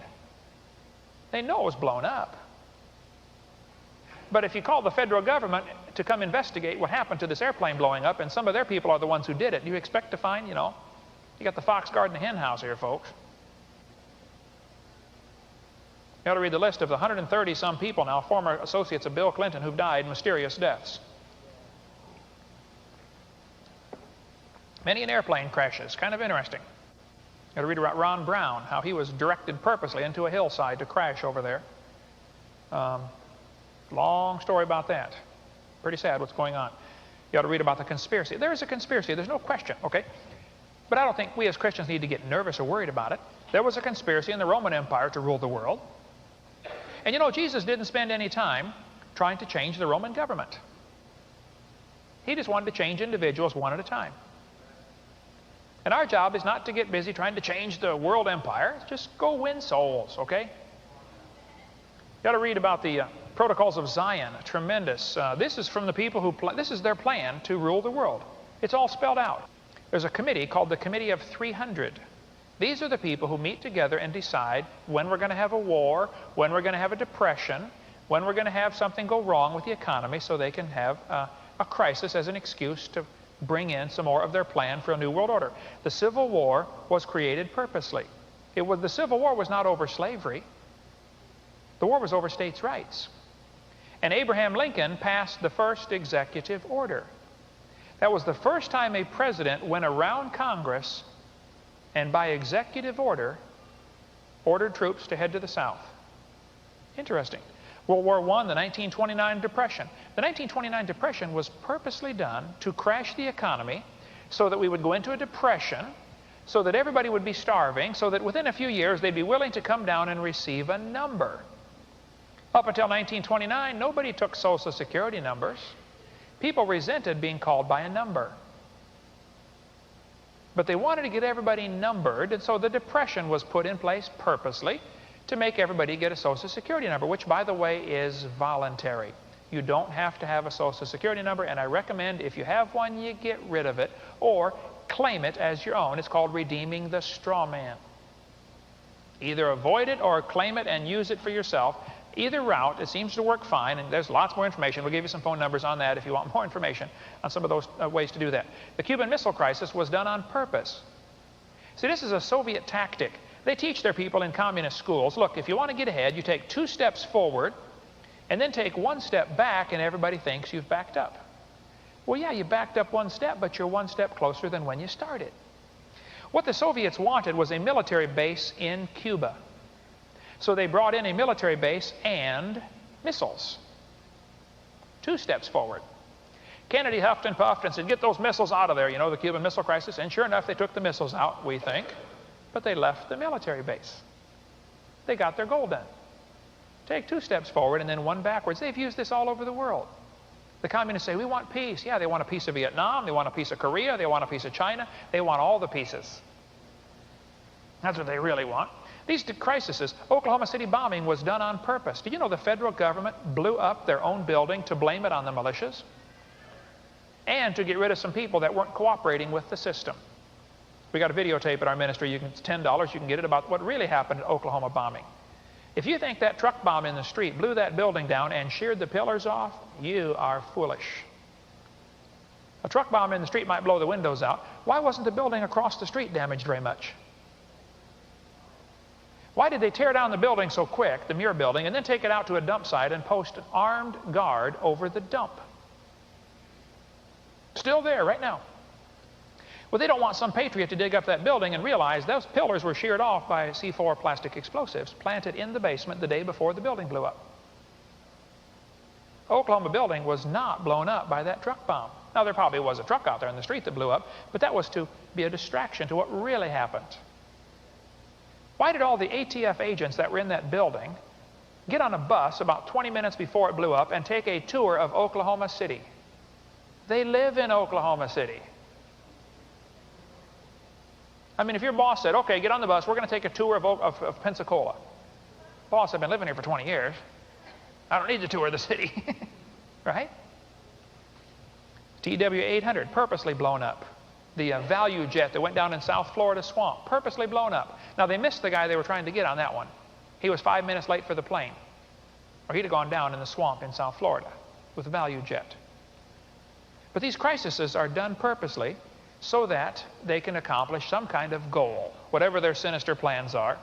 They know it was blown up. But if you call the federal government to come investigate what happened to this airplane blowing up, and some of their people are the ones who did it, you expect to find, you got the fox guarding the hen house here, folks. You ought to read the list of the 130-some people now, former associates of Bill Clinton, who've died mysterious deaths. Many in airplane crashes. Kind of interesting. You got to read about Ron Brown, how he was directed purposely into a hillside to crash over there. Long story about that. Pretty sad what's going on. You ought to read about the conspiracy. There is a conspiracy. There's no question, okay? But I don't think we as Christians need to get nervous or worried about it. There was a conspiracy in the Roman Empire to rule the world. And Jesus didn't spend any time trying to change the Roman government. He just wanted to change individuals one at a time. And our job is not to get busy trying to change the world empire. Just go win souls, okay? You got to read about the Protocols of Zion. Tremendous. This is from the people who... This is their plan to rule the world. It's all spelled out. There's a committee called the Committee of 300. These are the people who meet together and decide when we're going to have a war, when we're going to have a depression, when we're going to have something go wrong with the economy so they can have a crisis as an excuse to bring in some more of their plan for a new world order. The Civil War was created purposely. The Civil War was not over slavery. The war was over states' rights. And Abraham Lincoln passed the first executive order. That was the first time a president went around Congress and by executive order ordered troops to head to the South. Interesting. World War I, the 1929 Depression. The 1929 Depression was purposely done to crash the economy so that we would go into a depression, so that everybody would be starving, so that within a few years they'd be willing to come down and receive a number. Up until 1929, nobody took Social Security numbers. People resented being called by a number. But they wanted to get everybody numbered, and so the Depression was put in place purposely to make everybody get a Social Security number, which, by the way, is voluntary. You don't have to have a Social Security number, and I recommend if you have one, you get rid of it or claim it as your own. It's called redeeming the straw man. Either avoid it or claim it and use it for yourself. Either route, it seems to work fine, and there's lots more information. We'll give you some phone numbers on that if you want more information on some of those ways to do that. The Cuban Missile Crisis was done on purpose. See, this is a Soviet tactic. They teach their people in communist schools, look, if you want to get ahead, you take 2 steps forward and then take 1 step back, and everybody thinks you've backed up. Well, yeah, you backed up 1 step, but you're 1 step closer than when you started. What the Soviets wanted was a military base in Cuba. So they brought in a military base and missiles. 2 steps forward. Kennedy huffed and puffed and said, get those missiles out of there, you know, the Cuban Missile Crisis. And sure enough, they took the missiles out, we think. But they left the military base. They got their goal done. Take 2 steps forward and then 1 backwards. They've used this all over the world. The communists say, we want peace. Yeah, they want a piece of Vietnam. They want a piece of Korea. They want a piece of China. They want all the pieces. That's what they really want. These crises, Oklahoma City bombing was done on purpose. Did you know the federal government blew up their own building to blame it on the militias? And to get rid of some people that weren't cooperating with the system. We got a videotape at our ministry. It's $10. You can get it about what really happened at Oklahoma bombing. If you think that truck bomb in the street blew that building down and sheared the pillars off, you are foolish. A truck bomb in the street might blow the windows out. Why wasn't the building across the street damaged very much? Why did they tear down the building so quick, the Muir building, and then take it out to a dump site and post an armed guard over the dump? Still there right now. Well, they don't want some patriot to dig up that building and realize those pillars were sheared off by C4 plastic explosives planted in the basement the day before the building blew up. Oklahoma building was not blown up by that truck bomb. Now, there probably was a truck out there in the street that blew up, but that was to be a distraction to what really happened. Why did all the ATF agents that were in that building get on a bus about 20 minutes before it blew up and take a tour of Oklahoma City? They live in Oklahoma City. I mean, if your boss said, okay, get on the bus, we're going to take a tour of Pensacola. Boss, I've been living here for 20 years. I don't need the tour of the city. Right? TW-800, purposely blown up. The value jet that went down in South Florida swamp, purposely blown up. Now, they missed the guy they were trying to get on that one. He was 5 minutes late for the plane. Or he'd have gone down in the swamp in South Florida with a value jet. But these crises are done purposely so that they can accomplish some kind of goal, whatever their sinister plans are.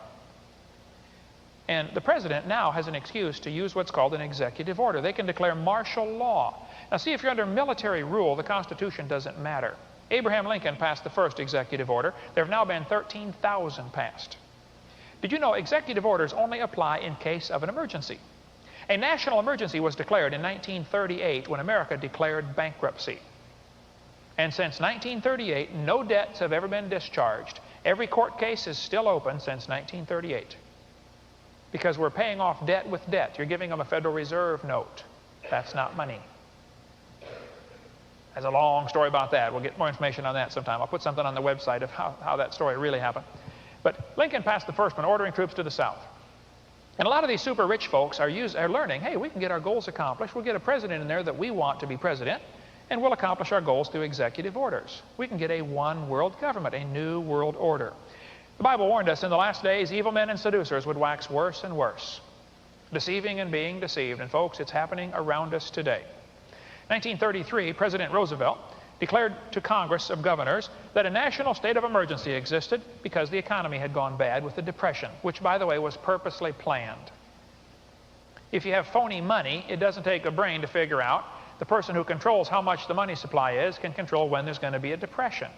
And the president now has an excuse to use what's called an executive order. They can declare martial law. Now, see, if you're under military rule, the Constitution doesn't matter. Abraham Lincoln passed the first executive order. There have now been 13,000 passed. Did you know executive orders only apply in case of an emergency? A national emergency was declared in 1938 when America declared bankruptcy. And since 1938, no debts have ever been discharged. Every court case is still open since 1938. Because we're paying off debt with debt. You're giving them a Federal Reserve note. That's not money. There's a long story about that. We'll get more information on that sometime. I'll put something on the website of how that story really happened. But Lincoln passed the first one, ordering troops to the South. And a lot of these super rich folks are learning, hey, we can get our goals accomplished. We'll get a president in there that we want to be president. And we'll accomplish our goals through executive orders. We can get a one world government, a new world order. The Bible warned us in the last days, evil men and seducers would wax worse and worse, deceiving and being deceived. And folks, it's happening around us today. 1933, President Roosevelt declared to Congress of Governors that a national state of emergency existed because the economy had gone bad with the Depression, which, by the way, was purposely planned. If you have phony money, it doesn't take a brain to figure out. The person who controls how much the money supply is can control when there's going to be a depression.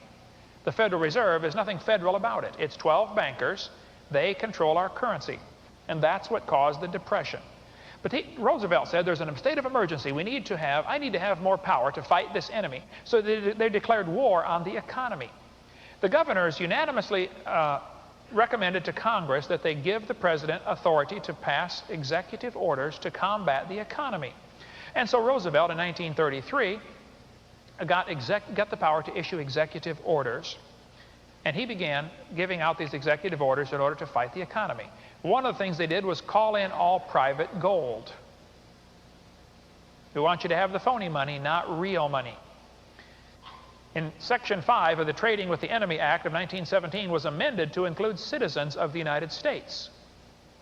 The Federal Reserve is nothing federal about it. It's 12 bankers. They control our currency. And that's what caused the Depression. But Roosevelt said there's a state of emergency. I need to have more power to fight this enemy. So they declared war on the economy. The governors unanimously recommended to Congress that they give the president authority to pass executive orders to combat the economy. And so Roosevelt in 1933 got the power to issue executive orders. And he began giving out these executive orders in order to fight the economy. One of the things they did was call in all private gold. We want you to have the phony money, not real money. In Section 5 of the Trading with the Enemy Act of 1917 was amended to include citizens of the United States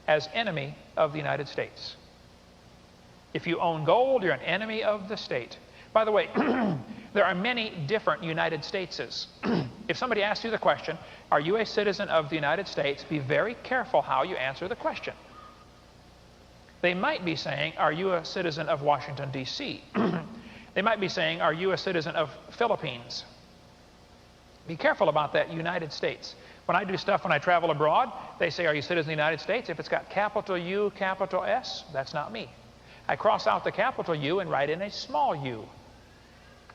as enemy of the United States. If you own gold, you're an enemy of the state. By the way, there are many different United Stateses. If somebody asks you the question, are you a citizen of the United States, be very careful how you answer the question. They might be saying, are you a citizen of Washington, D.C.? They might be saying, are you a citizen of Philippines? Be careful about that, United States. When I do stuff when I travel abroad, they say, are you a citizen of the United States? If it's got capital U, capital S, that's not me. I cross out the capital U and write in a small u.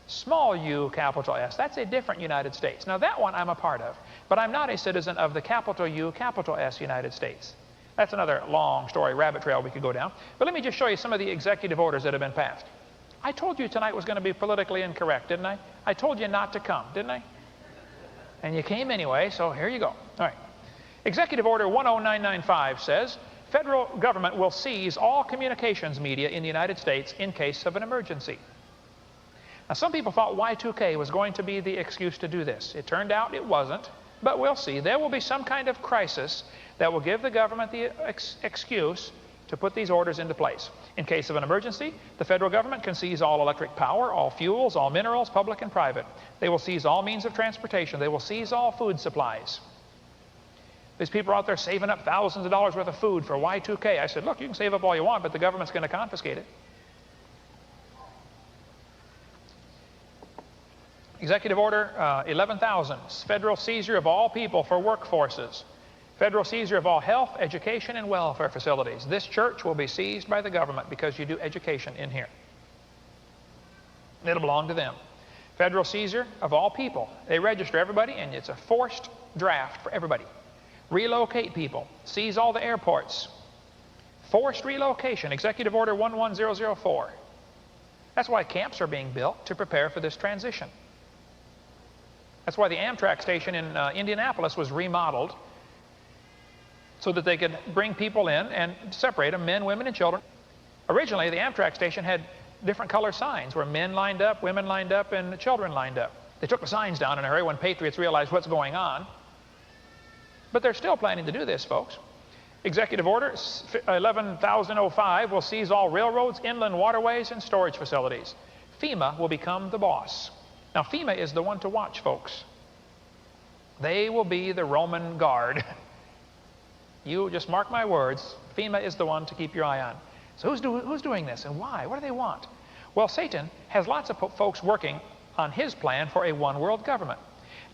Small u, capital S. That's a different United States. Now that one I'm a part of, but I'm not a citizen of the capital U, capital S United States. That's another long story, rabbit trail we could go down. But let me just show you some of the executive orders that have been passed. I told you tonight was going to be politically incorrect, didn't I? I told you not to come, didn't I? And you came anyway, so here you go. All right. Executive Order 10995 says, federal government will seize all communications media in the United States in case of an emergency. Now, some people thought Y2K was going to be the excuse to do this. It turned out it wasn't, but we'll see. There will be some kind of crisis that will give the government the excuse to put these orders into place. In case of an emergency, the federal government can seize all electric power, all fuels, all minerals, public and private. They will seize all means of transportation. They will seize all food supplies. These people are out there saving up thousands of dollars worth of food for Y2K. I said, look, you can save up all you want, but the government's going to confiscate it. Executive Order 11,000, federal seizure of all people for workforces. Federal seizure of all health, education, and welfare facilities. This church will be seized by the government because you do education in here. It'll belong to them. Federal seizure of all people. They register everybody, and it's a forced draft for everybody. Relocate people. Seize all the airports. Forced relocation. Executive Order 11004. That's why camps are being built to prepare for this transition. That's why the Amtrak station in Indianapolis was remodeled so that they could bring people in and separate them, men, women, and children. Originally, the Amtrak station had different color signs where men lined up, women lined up, and children lined up. They took the signs down in a hurry when patriots realized what's going on. But they're still planning to do this, folks. Executive Order 11,005 will seize all railroads, inland waterways, and storage facilities. FEMA will become the boss. Now, FEMA is the one to watch, folks. They will be the Roman guard. You just mark my words, FEMA is the one to keep your eye on. So who's doing this and why? What do they want? Well, Satan has lots of folks working on his plan for a one-world government.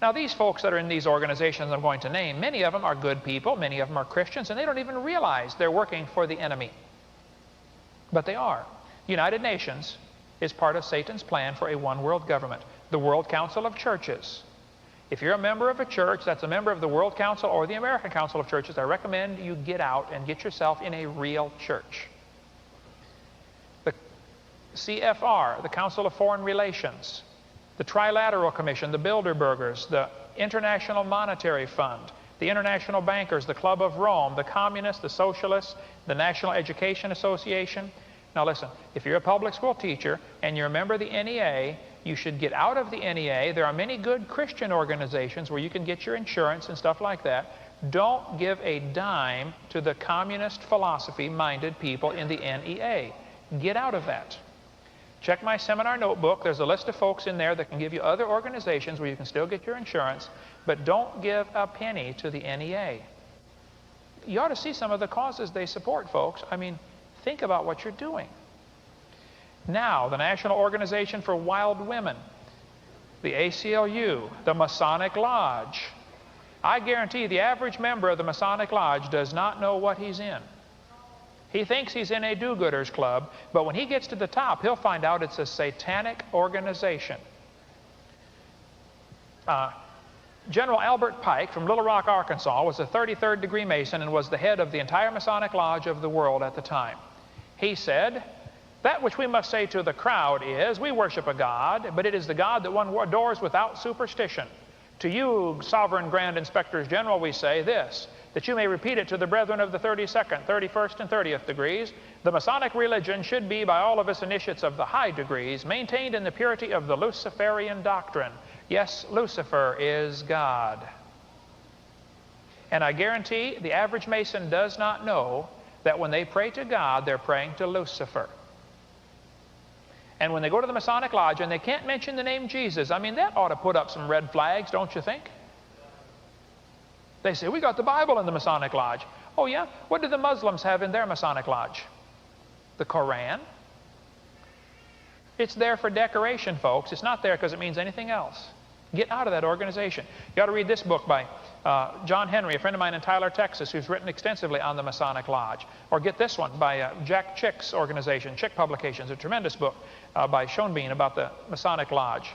Now, these folks that are in these organizations I'm going to name, many of them are good people, many of them are Christians, and they don't even realize they're working for the enemy. But they are. The United Nations is part of Satan's plan for a one-world government. The World Council of Churches. If you're a member of a church that's a member of the World Council or the American Council of Churches, I recommend you get out and get yourself in a real church. The CFR, the Council of Foreign Relations, the Trilateral Commission, the Bilderbergers, the International Monetary Fund, the International Bankers, the Club of Rome, the Communists, the Socialists, the National Education Association. Now listen, if you're a public school teacher and you're a member of the NEA, you should get out of the NEA. There are many good Christian organizations where you can get your insurance and stuff like that. Don't give a dime to the communist philosophy-minded people in the NEA. Get out of that. Check my seminar notebook. There's a list of folks in there that can give you other organizations where you can still get your insurance, but don't give a penny to the NEA. You ought to see some of the causes they support, folks. I mean, think about what you're doing. Now, the National Organization for Wild Women, the ACLU, the Masonic Lodge. I guarantee the average member of the Masonic Lodge does not know what he's in. He thinks he's in a do-gooders club, but when he gets to the top, he'll find out it's a satanic organization. General Albert Pike from Little Rock, Arkansas, was a 33rd degree Mason and was the head of the entire Masonic Lodge of the world at the time. He said, "That which we must say to the crowd is, we worship a God, but it is the God that one adores without superstition. To you, sovereign grand inspectors general, we say this, that you may repeat it to the brethren of the 32nd, 31st, and 30th degrees. The Masonic religion should be, by all of us initiates of the high degrees, maintained in the purity of the Luciferian doctrine. Yes, Lucifer is God." And I guarantee the average Mason does not know that when they pray to God, they're praying to Lucifer. And when they go to the Masonic Lodge and they can't mention the name Jesus, I mean, that ought to put up some red flags, don't you think? They say, "We got the Bible in the Masonic Lodge." Oh, yeah? What do the Muslims have in their Masonic Lodge? The Koran? It's there for decoration, folks. It's not there because it means anything else. Get out of that organization. You ought to read this book by John Henry, a friend of mine in Tyler, Texas, who's written extensively on the Masonic Lodge. Or get this one by Jack Chick's organization, Chick Publications, a tremendous book by Schoenbein about the Masonic Lodge.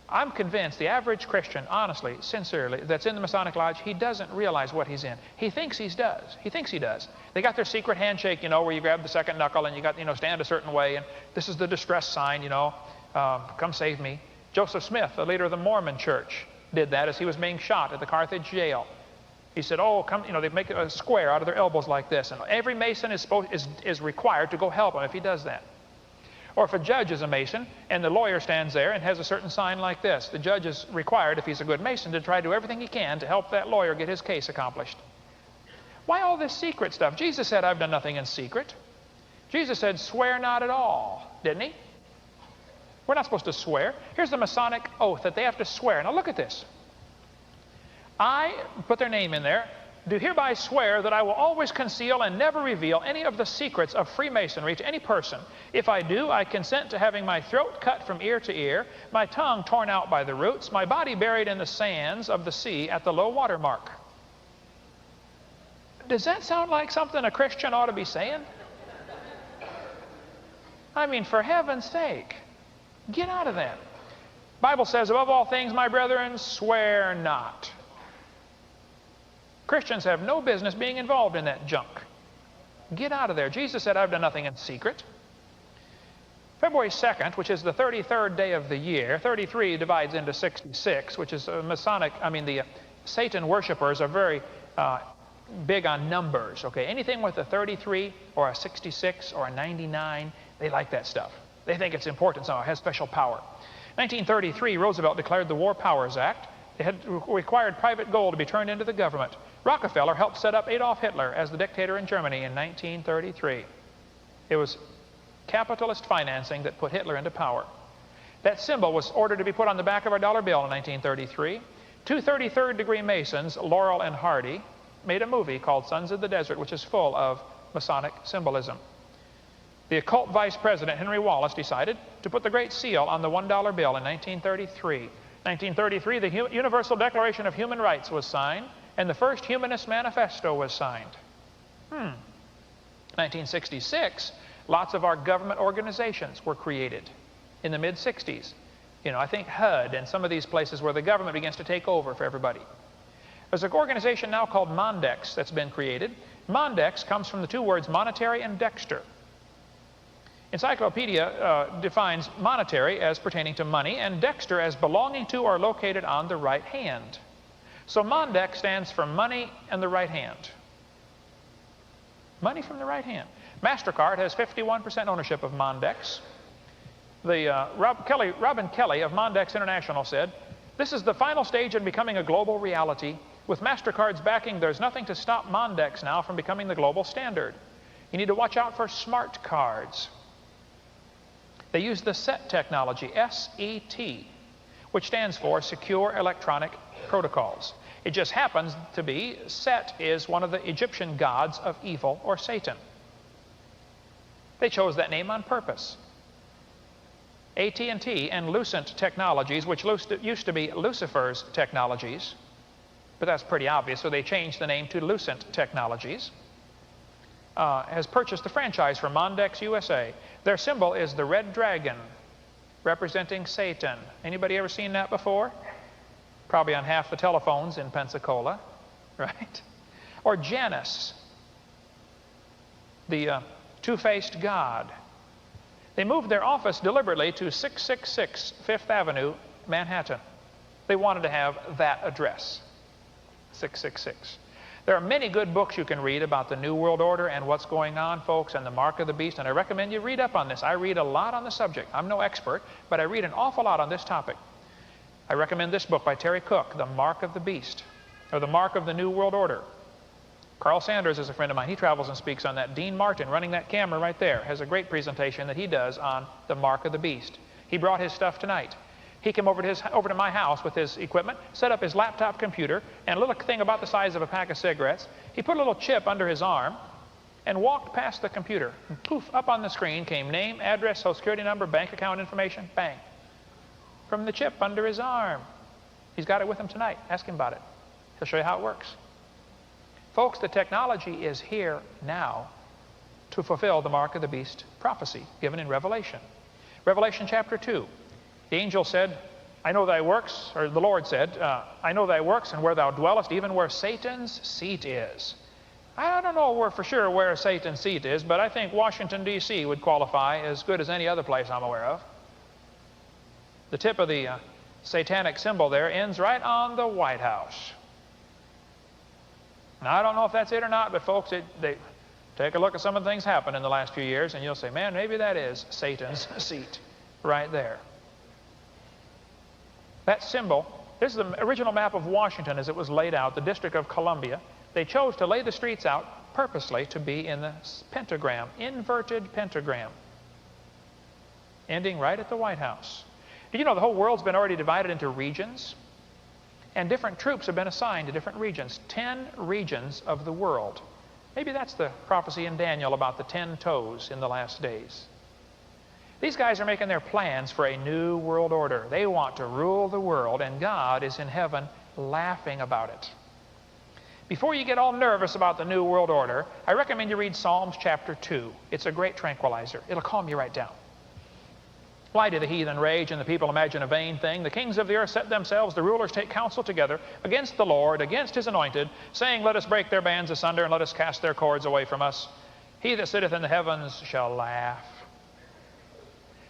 I'm convinced the average Christian, honestly, sincerely, that's in the Masonic Lodge, he doesn't realize what he's in. He thinks he does. He thinks he does. They got their secret handshake, you know, where you grab the second knuckle and you got, you know, stand a certain way, and this is the distress sign, you know, come save me. Joseph Smith, the leader of the Mormon church, did that as he was being shot at the Carthage jail. He said, "Oh, come," you know, they make a square out of their elbows like this, and every Mason is required to go help him if he does that. Or if a judge is a Mason and the lawyer stands there and has a certain sign like this, the judge is required, if he's a good Mason, to try to do everything he can to help that lawyer get his case accomplished. Why all this secret stuff? Jesus said, "I've done nothing in secret." Jesus said, "Swear not at all," didn't he? We're not supposed to swear. Here's the Masonic oath that they have to swear. Now look at this. I put their name in there. "Do hereby swear that I will always conceal and never reveal any of the secrets of Freemasonry to any person. If I do, I consent to having my throat cut from ear to ear, my tongue torn out by the roots, my body buried in the sands of the sea at the low water mark." Does that sound like something a Christian ought to be saying? I mean, for heaven's sake, get out of that. The Bible says, "Above all things, my brethren, swear not." Christians have no business being involved in that junk. Get out of there. Jesus said, "I've done nothing in secret." February 2nd, which is the 33rd day of the year, 33 divides into 66, which is the Satan worshipers are very big on numbers, okay? Anything with a 33 or a 66 or a 99, they like that stuff. They think it's important somehow, it has special power. 1933, Roosevelt declared the War Powers Act. It had required private gold to be turned into the government. Rockefeller helped set up Adolf Hitler as the dictator in Germany in 1933. It was capitalist financing that put Hitler into power. That symbol was ordered to be put on the back of our dollar bill in 1933. Two 33rd degree Masons, Laurel and Hardy, made a movie called Sons of the Desert, which is full of Masonic symbolism. The occult vice president, Henry Wallace, decided to put the Great Seal on the $1 bill in 1933. 1933, the Universal Declaration of Human Rights was signed, and the first Humanist Manifesto was signed. 1966, lots of our government organizations were created in the mid-60s. You know, I think HUD and some of these places where the government begins to take over for everybody. There's an organization now called Mondex that's been created. Mondex comes from the two words monetary and dexter. Encyclopedia defines monetary as pertaining to money and dexter as belonging to or located on the right hand. So Mondex stands for money and the right hand. Money from the right hand. MasterCard has 51% ownership of Mondex. Robin Kelly of Mondex International said, "This is the final stage in becoming a global reality. With MasterCard's backing, there's nothing to stop Mondex now from becoming the global standard. You need to watch out for smart cards. They use the SET technology, S-E-T, which stands for Secure Electronic Protocols. It just happens to be Set is one of the Egyptian gods of evil, or Satan. They chose that name on purpose. AT&T and Lucent Technologies, which used to be Lucifer's Technologies, but that's pretty obvious, so they changed the name to Lucent Technologies, has purchased the franchise from Mondex USA. Their symbol is the red dragon, representing Satan. Anybody ever seen that before? Probably on half the telephones in Pensacola, right? Or Janus, the two-faced god. They moved their office deliberately to 666 Fifth Avenue, Manhattan. They wanted to have that address, 666. There are many good books you can read about the New World Order and what's going on, folks, and the mark of the beast, and I recommend you read up on this. I read a lot on the subject. I'm no expert, but I read an awful lot on this topic. I recommend this book by Terry Cook, The Mark of the Beast, or The Mark of the New World Order. Carl Sanders is a friend of mine. He travels and speaks on that. Dean Martin, running that camera right there, has a great presentation that he does on the mark of the beast. He brought his stuff tonight. He came over to my house with his equipment, set up his laptop computer, and a little thing about the size of a pack of cigarettes. He put a little chip under his arm and walked past the computer. And poof, up on the screen came name, address, social security number, bank account information, bang, from the chip under his arm. He's got it with him tonight. Ask him about it. He'll show you how it works. Folks, the technology is here now to fulfill the mark of the beast prophecy given in Revelation. Revelation chapter 2. The angel said, I know thy works, or the Lord said, I know thy works and where thou dwellest, even where Satan's seat is. I don't know for sure where Satan's seat is, but I think Washington, D.C. would qualify as good as any other place I'm aware of. The tip of the satanic symbol there ends right on the White House. Now, I don't know if that's it or not, but folks, take a look at some of the things happened in the last few years, and you'll say, man, maybe that is Satan's seat right there. That symbol, this is the original map of Washington as it was laid out, the District of Columbia. They chose to lay the streets out purposely to be in the pentagram, inverted pentagram, ending right at the White House. Did you know the whole world's been already divided into regions? And different troops have been assigned to different regions, 10 regions of the world. Maybe that's the prophecy in Daniel about the 10 toes in the last days. These guys are making their plans for a new world order. They want to rule the world, and God is in heaven laughing about it. Before you get all nervous about the new world order, I recommend you read Psalms chapter 2. It's a great tranquilizer. It'll calm you right down. Why do the heathen rage and the people imagine a vain thing? The kings of the earth set themselves, the rulers take counsel together against the Lord, against his anointed, saying, let us break their bands asunder and let us cast their cords away from us. He that sitteth in the heavens shall laugh.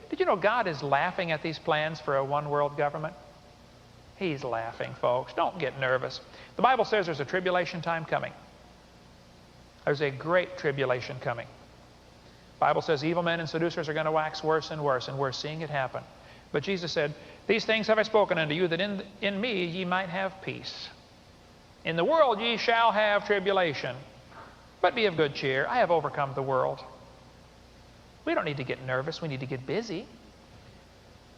Did you know God is laughing at these plans for a one-world government? He's laughing, folks. Don't get nervous. The Bible says there's a tribulation time coming. There's a great tribulation coming. The Bible says evil men and seducers are going to wax worse and worse, and we're seeing it happen. But Jesus said, these things have I spoken unto you, that in me ye might have peace. In the world ye shall have tribulation, but be of good cheer. I have overcome the world. We don't need to get nervous. We need to get busy.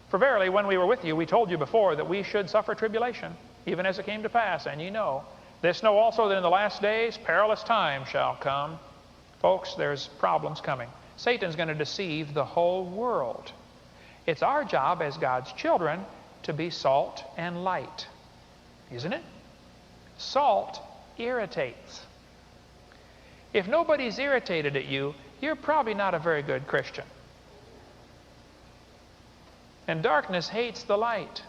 For verily, when we were with you, we told you before that we should suffer tribulation, even as it came to pass. And ye know, this know also that in the last days perilous times shall come. Folks, there's problems coming. Satan's going to deceive the whole world. It's our job as God's children to be salt and light. Isn't it? Salt irritates. If nobody's irritated at you, you're probably not a very good Christian. And darkness hates the light.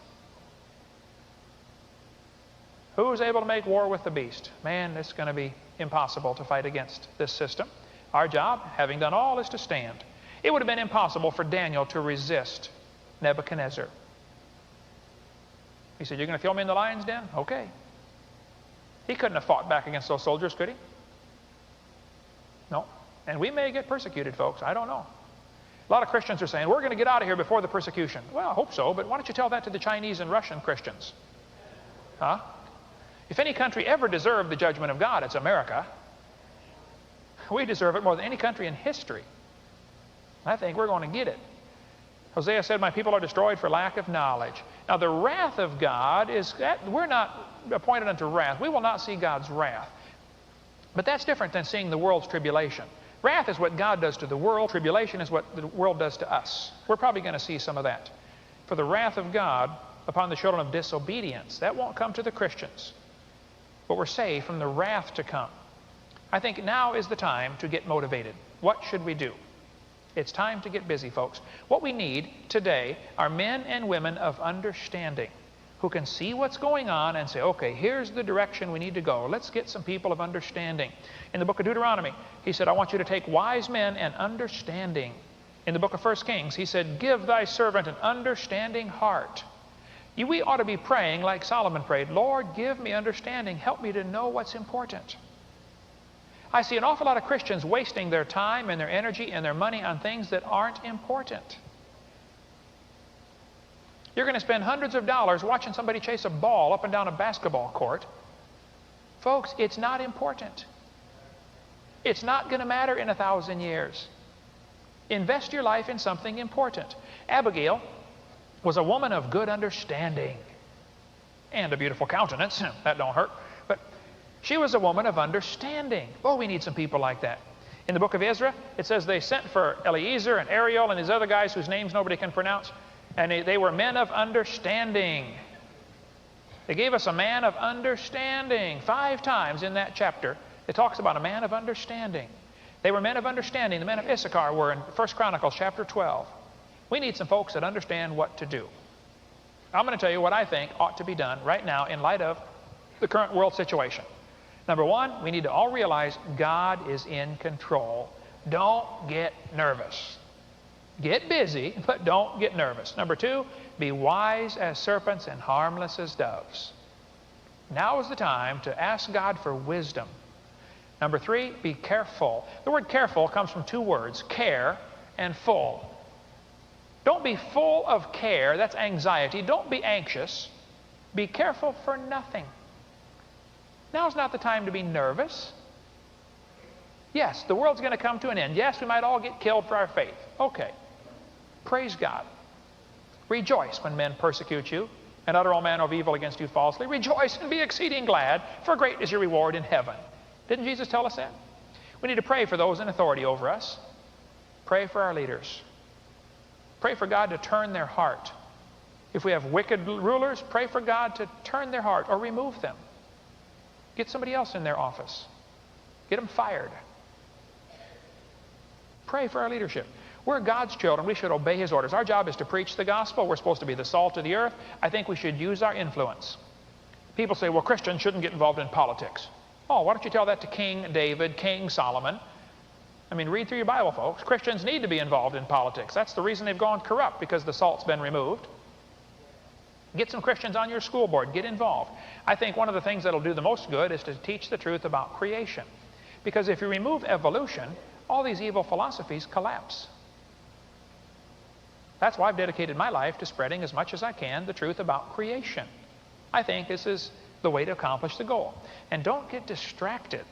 Who is able to make war with the beast? Man, it's going to be impossible to fight against this system. Our job, having done all, is to stand. It would have been impossible for Daniel to resist Nebuchadnezzar. He said, you're going to throw me in the lion's den? Okay. He couldn't have fought back against those soldiers, could he? No. And we may get persecuted, folks. I don't know. A lot of Christians are saying, we're going to get out of here before the persecution. Well, I hope so, but why don't you tell that to the Chinese and Russian Christians? Huh? If any country ever deserved the judgment of God, it's America. We deserve it more than any country in history. I think we're going to get it. Hosea said, my people are destroyed for lack of knowledge. Now the wrath of God is, we're not appointed unto wrath. We will not see God's wrath. But that's different than seeing the world's tribulation. Wrath is what God does to the world. Tribulation is what the world does to us. We're probably going to see some of that. For the wrath of God upon the children of disobedience, that won't come to the Christians. But we're saved from the wrath to come. I think now is the time to get motivated. What should we do? It's time to get busy, folks. What we need today are men and women of understanding who can see what's going on and say, okay, here's the direction we need to go. Let's get some people of understanding. In the book of Deuteronomy, he said, I want you to take wise men and understanding. In the book of 1 Kings, he said, give thy servant an understanding heart. We ought to be praying like Solomon prayed, Lord, give me understanding. Help me to know what's important. I see an awful lot of Christians wasting their time and their energy and their money on things that aren't important. You're going to spend hundreds of dollars watching somebody chase a ball up and down a basketball court. Folks, it's not important. It's not going to matter in 1,000 years. Invest your life in something important. Abigail was a woman of good understanding and a beautiful countenance. That don't hurt. But she was a woman of understanding. Oh, we need some people like that. In the book of Ezra, it says they sent for Eliezer and Ariel and these other guys whose names nobody can pronounce. And they were men of understanding. They gave us a man of understanding. 5 times in that chapter, it talks about a man of understanding. They were men of understanding. The men of Issachar were in 1 Chronicles chapter 12. We need some folks that understand what to do. I'm going to tell you what I think ought to be done right now in light of the current world situation. Number one, we need to all realize God is in control. Don't get nervous. Get busy, but don't get nervous. Number two, be wise as serpents and harmless as doves. Now is the time to ask God for wisdom. Number three, be careful. The word careful comes from 2 words, care and full. Don't be full of care. That's anxiety. Don't be anxious. Be careful for nothing. Now's not the time to be nervous. Yes, the world's going to come to an end. Yes, we might all get killed for our faith. Okay. Praise God. Rejoice when men persecute you and utter all manner of evil against you falsely. Rejoice and be exceeding glad, for great is your reward in heaven. Didn't Jesus tell us that? We need to pray for those in authority over us. Pray for our leaders. Pray for God to turn their heart. If we have wicked rulers, pray for God to turn their heart or remove them. Get somebody else in their office. Get them fired. Pray for our leadership. We're God's children. We should obey His orders. Our job is to preach the gospel. We're supposed to be the salt of the earth. I think we should use our influence. People say, well, Christians shouldn't get involved in politics. Oh, why don't you tell that to King David, King Solomon? I mean, read through your Bible, folks. Christians need to be involved in politics. That's the reason they've gone corrupt, because the salt's been removed. Get some Christians on your school board. Get involved. I think one of the things that'll do the most good is to teach the truth about creation. Because if you remove evolution, all these evil philosophies collapse. That's why I've dedicated my life to spreading as much as I can the truth about creation. I think this is the way to accomplish the goal. And don't get distracted.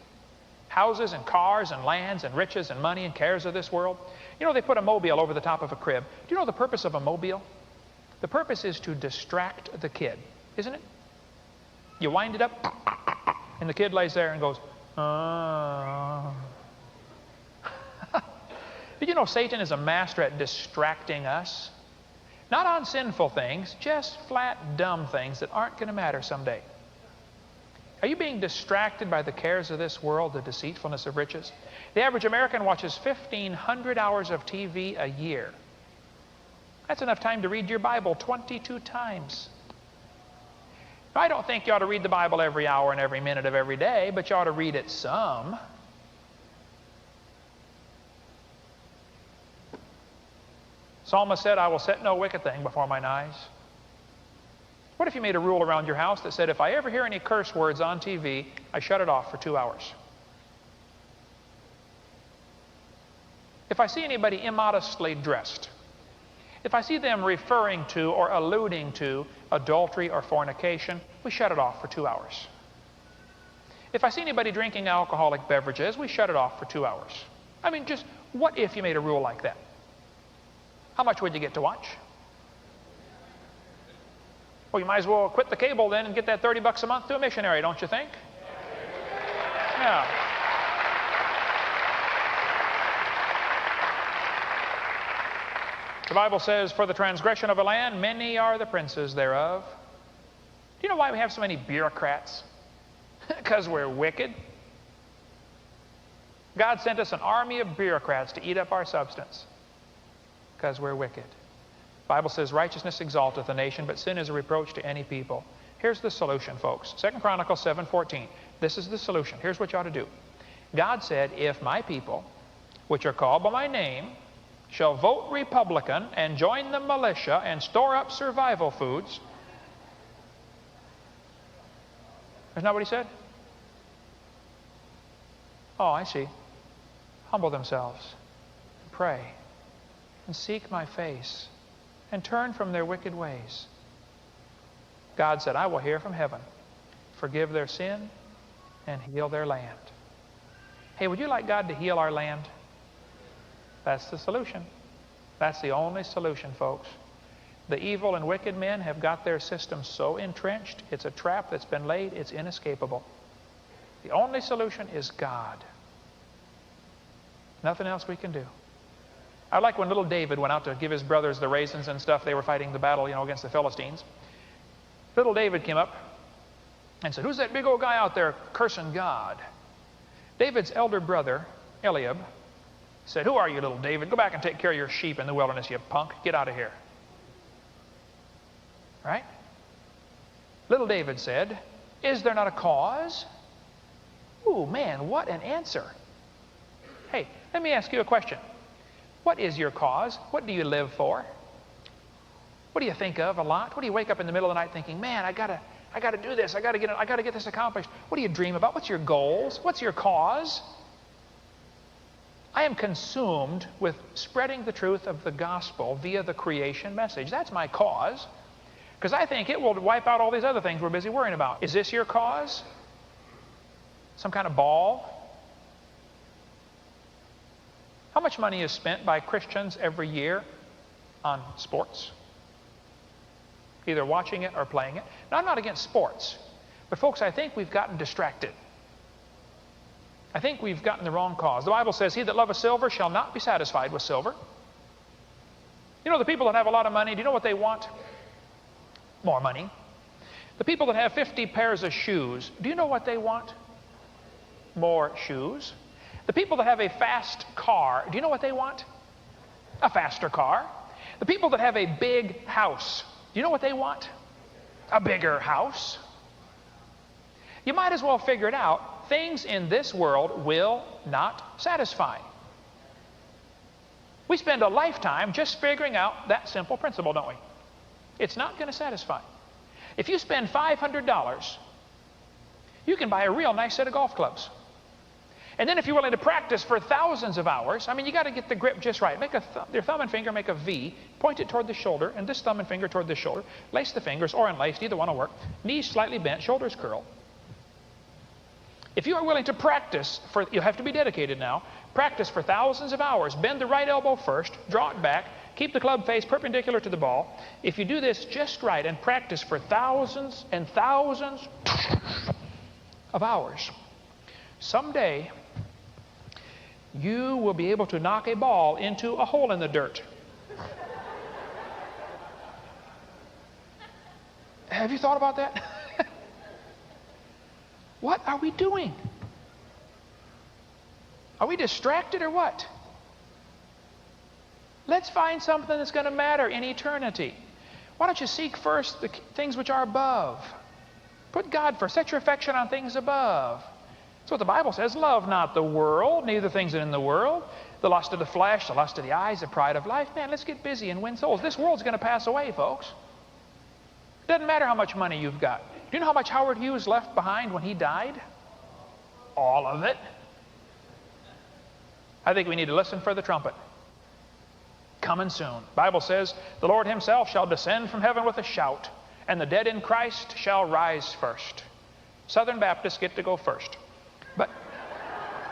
Houses and cars and lands and riches and money and cares of this world. You know, they put a mobile over the top of a crib. Do you know the purpose of a mobile? The purpose is to distract the kid, isn't it? You wind it up, and the kid lays there and goes, Did you know Satan is a master at distracting us? Not on sinful things, just flat dumb things that aren't going to matter someday. Are you being distracted by the cares of this world, the deceitfulness of riches? The average American watches 1,500 hours of TV a year. That's enough time to read your Bible 22 times. I don't think you ought to read the Bible every hour and every minute of every day, but you ought to read it some. Psalmist said, I will set no wicked thing before mine eyes. What if you made a rule around your house that said, if I ever hear any curse words on TV, I shut it off for 2 hours? If I see anybody immodestly dressed, if I see them referring to or alluding to adultery or fornication, we shut it off for 2 hours. If I see anybody drinking alcoholic beverages, we shut it off for 2 hours. I mean, just what if you made a rule like that? How much would you get to watch? Well, you might as well quit the cable then and get that $30 a month to a missionary, don't you think? Yeah. The Bible says, for the transgression of a land, many are the princes thereof. Do you know why we have so many bureaucrats? Because we're wicked. God sent us an army of bureaucrats to eat up our substance. Because we're wicked. The Bible says, righteousness exalteth a nation, but sin is a reproach to any people. Here's the solution, folks. 2 Chronicles 7:14. This is the solution. Here's what you ought to do. God said, if my people, which are called by my name, shall vote Republican and join the militia and store up survival foods. Isn't that what he said? Oh, I see. Humble themselves, pray, and seek my face, and turn from their wicked ways. God said, I will hear from heaven, forgive their sin, and heal their land. Hey, would you like God to heal our land? That's the solution. That's the only solution, folks. The evil and wicked men have got their system so entrenched, it's a trap that's been laid, it's inescapable. The only solution is God. Nothing else we can do. I like when little David went out to give his brothers the raisins and stuff. They were fighting the battle, against the Philistines. Little David came up and said, who's that big old guy out there cursing God? David's elder brother, Eliab, said, who are you, little David? Go back and take care of your sheep in the wilderness, you punk. Get out of here. Right? Little David said, is there not a cause? Ooh, man, what an answer. Hey, let me ask you a question. What is your cause? What do you live for? What do you think of a lot? What do you wake up in the middle of the night thinking, man, I gotta do this, I gotta get this accomplished. What do you dream about? What's your goals? What's your cause? I am consumed with spreading the truth of the gospel via the creation message. That's my cause. Because I think it will wipe out all these other things we're busy worrying about. Is this your cause? Some kind of ball? How much money is spent by Christians every year on sports? Either watching it or playing it. Now, I'm not against sports. But folks, I think we've gotten distracted. I think we've gotten the wrong cause. The Bible says, he that loveth silver shall not be satisfied with silver. You know, the people that have a lot of money, do you know what they want? More money. The people that have 50 pairs of shoes, do you know what they want? More shoes. The people that have a fast car, do you know what they want? A faster car. The people that have a big house, do you know what they want? A bigger house. You might as well figure it out. Things in this world will not satisfy. We spend a lifetime just figuring out that simple principle, don't we? It's not going to satisfy. If you spend $500, you can buy a real nice set of golf clubs. And then if you're willing to practice for thousands of hours, I mean, you got to get the grip just right. Make your thumb and finger make a V, point it toward the shoulder, and this thumb and finger toward the shoulder. Lace the fingers, or unlaced, either one will work. Knees slightly bent, shoulders curl. If you are willing to practice, you have to be dedicated now, practice for thousands of hours, bend the right elbow first, draw it back, keep the club face perpendicular to the ball. If you do this just right and practice for thousands and thousands of hours, someday you will be able to knock a ball into a hole in the dirt. Have you thought about that? What are we doing? Are we distracted or what? Let's find something that's going to matter in eternity. Why don't you seek first the things which are above? Put God first. Set your affection on things above. That's what the Bible says. Love not the world, neither things that are in the world. The lust of the flesh, the lust of the eyes, the pride of life. Man, let's get busy and win souls. This world's going to pass away, folks. Doesn't matter how much money you've got. Do you know how much Howard Hughes left behind when he died? All of it. I think we need to listen for the trumpet. Coming soon. The Bible says, the Lord himself shall descend from heaven with a shout, and the dead in Christ shall rise first. Southern Baptists get to go first.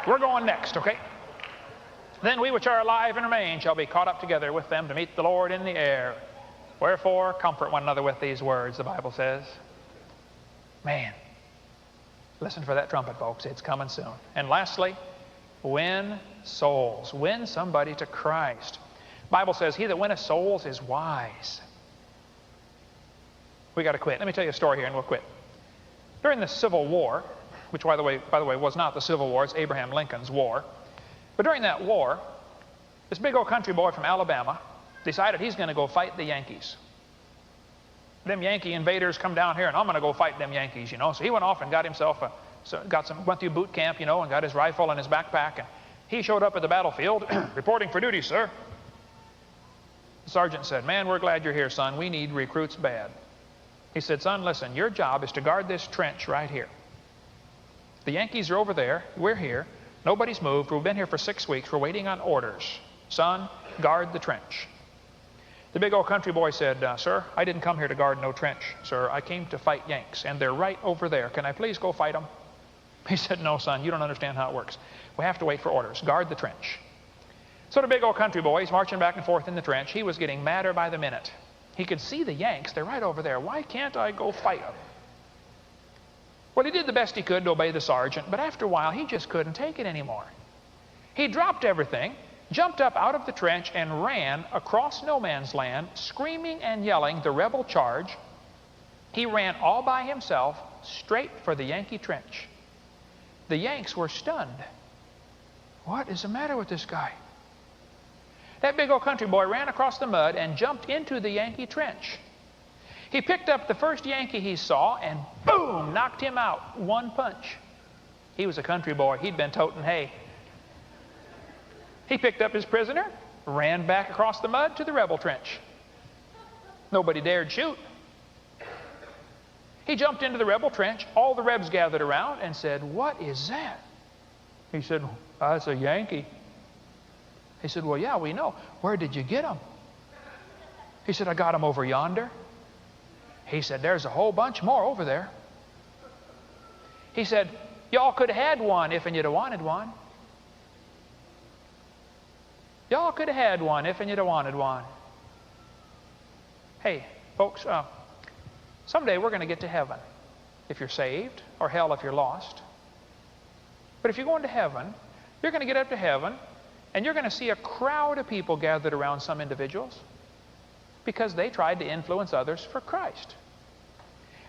We're going next, okay? Then we which are alive and remain shall be caught up together with them to meet the Lord in the air. Wherefore, comfort one another with these words, the Bible says. Man, listen for that trumpet, folks. It's coming soon. And lastly, win souls. Win somebody to Christ. The Bible says, he that winneth souls is wise. We got to quit. Let me tell you a story here and we'll quit. During the Civil War, which by the way was not the Civil War, it's Abraham Lincoln's war. But during that war, this big old country boy from Alabama decided he's going to go fight the Yankees. Them Yankee invaders come down here and I'm going to go fight them Yankees, you know. So he went off and got himself went through boot camp, you know, and got his rifle in his backpack. And he showed up at the battlefield, reporting for duty, sir. The sergeant said, man, we're glad you're here, son. We need recruits bad. He said, son, listen, your job is to guard this trench right here. The Yankees are over there. We're here. Nobody's moved. We've been here for 6 weeks. We're waiting on orders. Son, guard the trench. The big old country boy said, sir, I didn't come here to guard no trench, sir. I came to fight Yanks, and they're right over there. Can I please go fight them? He said, no, son, you don't understand how it works. We have to wait for orders. Guard the trench. So the big old country boy, he's marching back and forth in the trench. He was getting madder by the minute. He could see the Yanks. They're right over there. Why can't I go fight them? Well, he did the best he could to obey the sergeant, but after a while, he just couldn't take it anymore. He dropped everything, jumped up out of the trench, and ran across no man's land, screaming and yelling the rebel charge. He ran all by himself, straight for the Yankee trench. The Yanks were stunned. What is the matter with this guy? That big old country boy ran across the mud and jumped into the Yankee trench. He picked up the first Yankee he saw and boom, knocked him out. One punch. He was a country boy. He'd been toting hay. He picked up his prisoner, ran back across the mud to the rebel trench. Nobody dared shoot. He jumped into the rebel trench. All the Rebs gathered around and said, what is that? He said, that's a Yankee. He said, well, yeah, we know. Where did you get him? He said, I got him over yonder. He said, there's a whole bunch more over there. He said, y'all could have had one if and you'd have wanted one. Y'all could have had one if and you'd have wanted one. Hey, folks, someday we're going to get to heaven if you're saved, or hell if you're lost. But if you're going to heaven, you're going to get up to heaven, and you're going to see a crowd of people gathered around some individuals because they tried to influence others for Christ.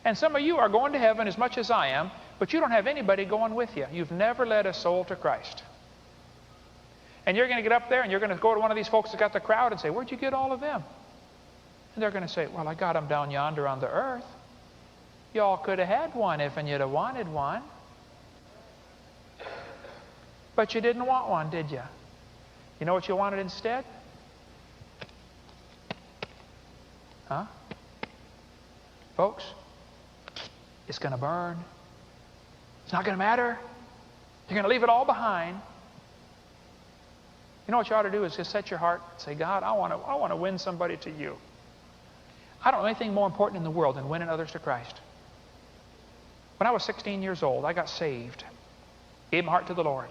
And some of you are going to heaven as much as I am, but you don't have anybody going with you. You've never led a soul to Christ. And you're going to get up there and you're going to go to one of these folks that got the crowd and say, where'd you get all of them? And they're going to say, well, I got them down yonder on the earth. Y'all could have had one if and you'd have wanted one. But you didn't want one, did you? You know what you wanted instead? Huh? Folks, it's going to burn. It's not going to matter. You're going to leave it all behind. You know what you ought to do is just set your heart and say, God, I want to win somebody to you. I don't know anything more important in the world than winning others to Christ. When I was 16 years old, I got saved. Gave my heart to the Lord.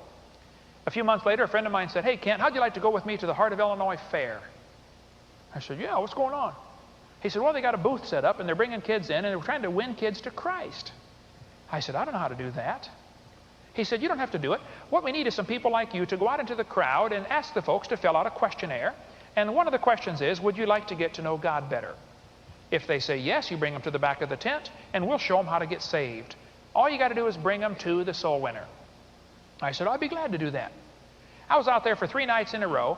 A few months later, a friend of mine said, hey, Kent, how'd you like to go with me to the Heart of Illinois Fair? I said, yeah, what's going on? He said, well, they got a booth set up, and they're bringing kids in, and they're trying to win kids to Christ. I said, I don't know how to do that. He said, you don't have to do it. What we need is some people like you to go out into the crowd and ask the folks to fill out a questionnaire. And one of the questions is, would you like to get to know God better? If they say yes, you bring them to the back of the tent, and we'll show them how to get saved. All you got to do is bring them to the soul winner. I said, I'd be glad to do that. I was out there for 3 nights in a row,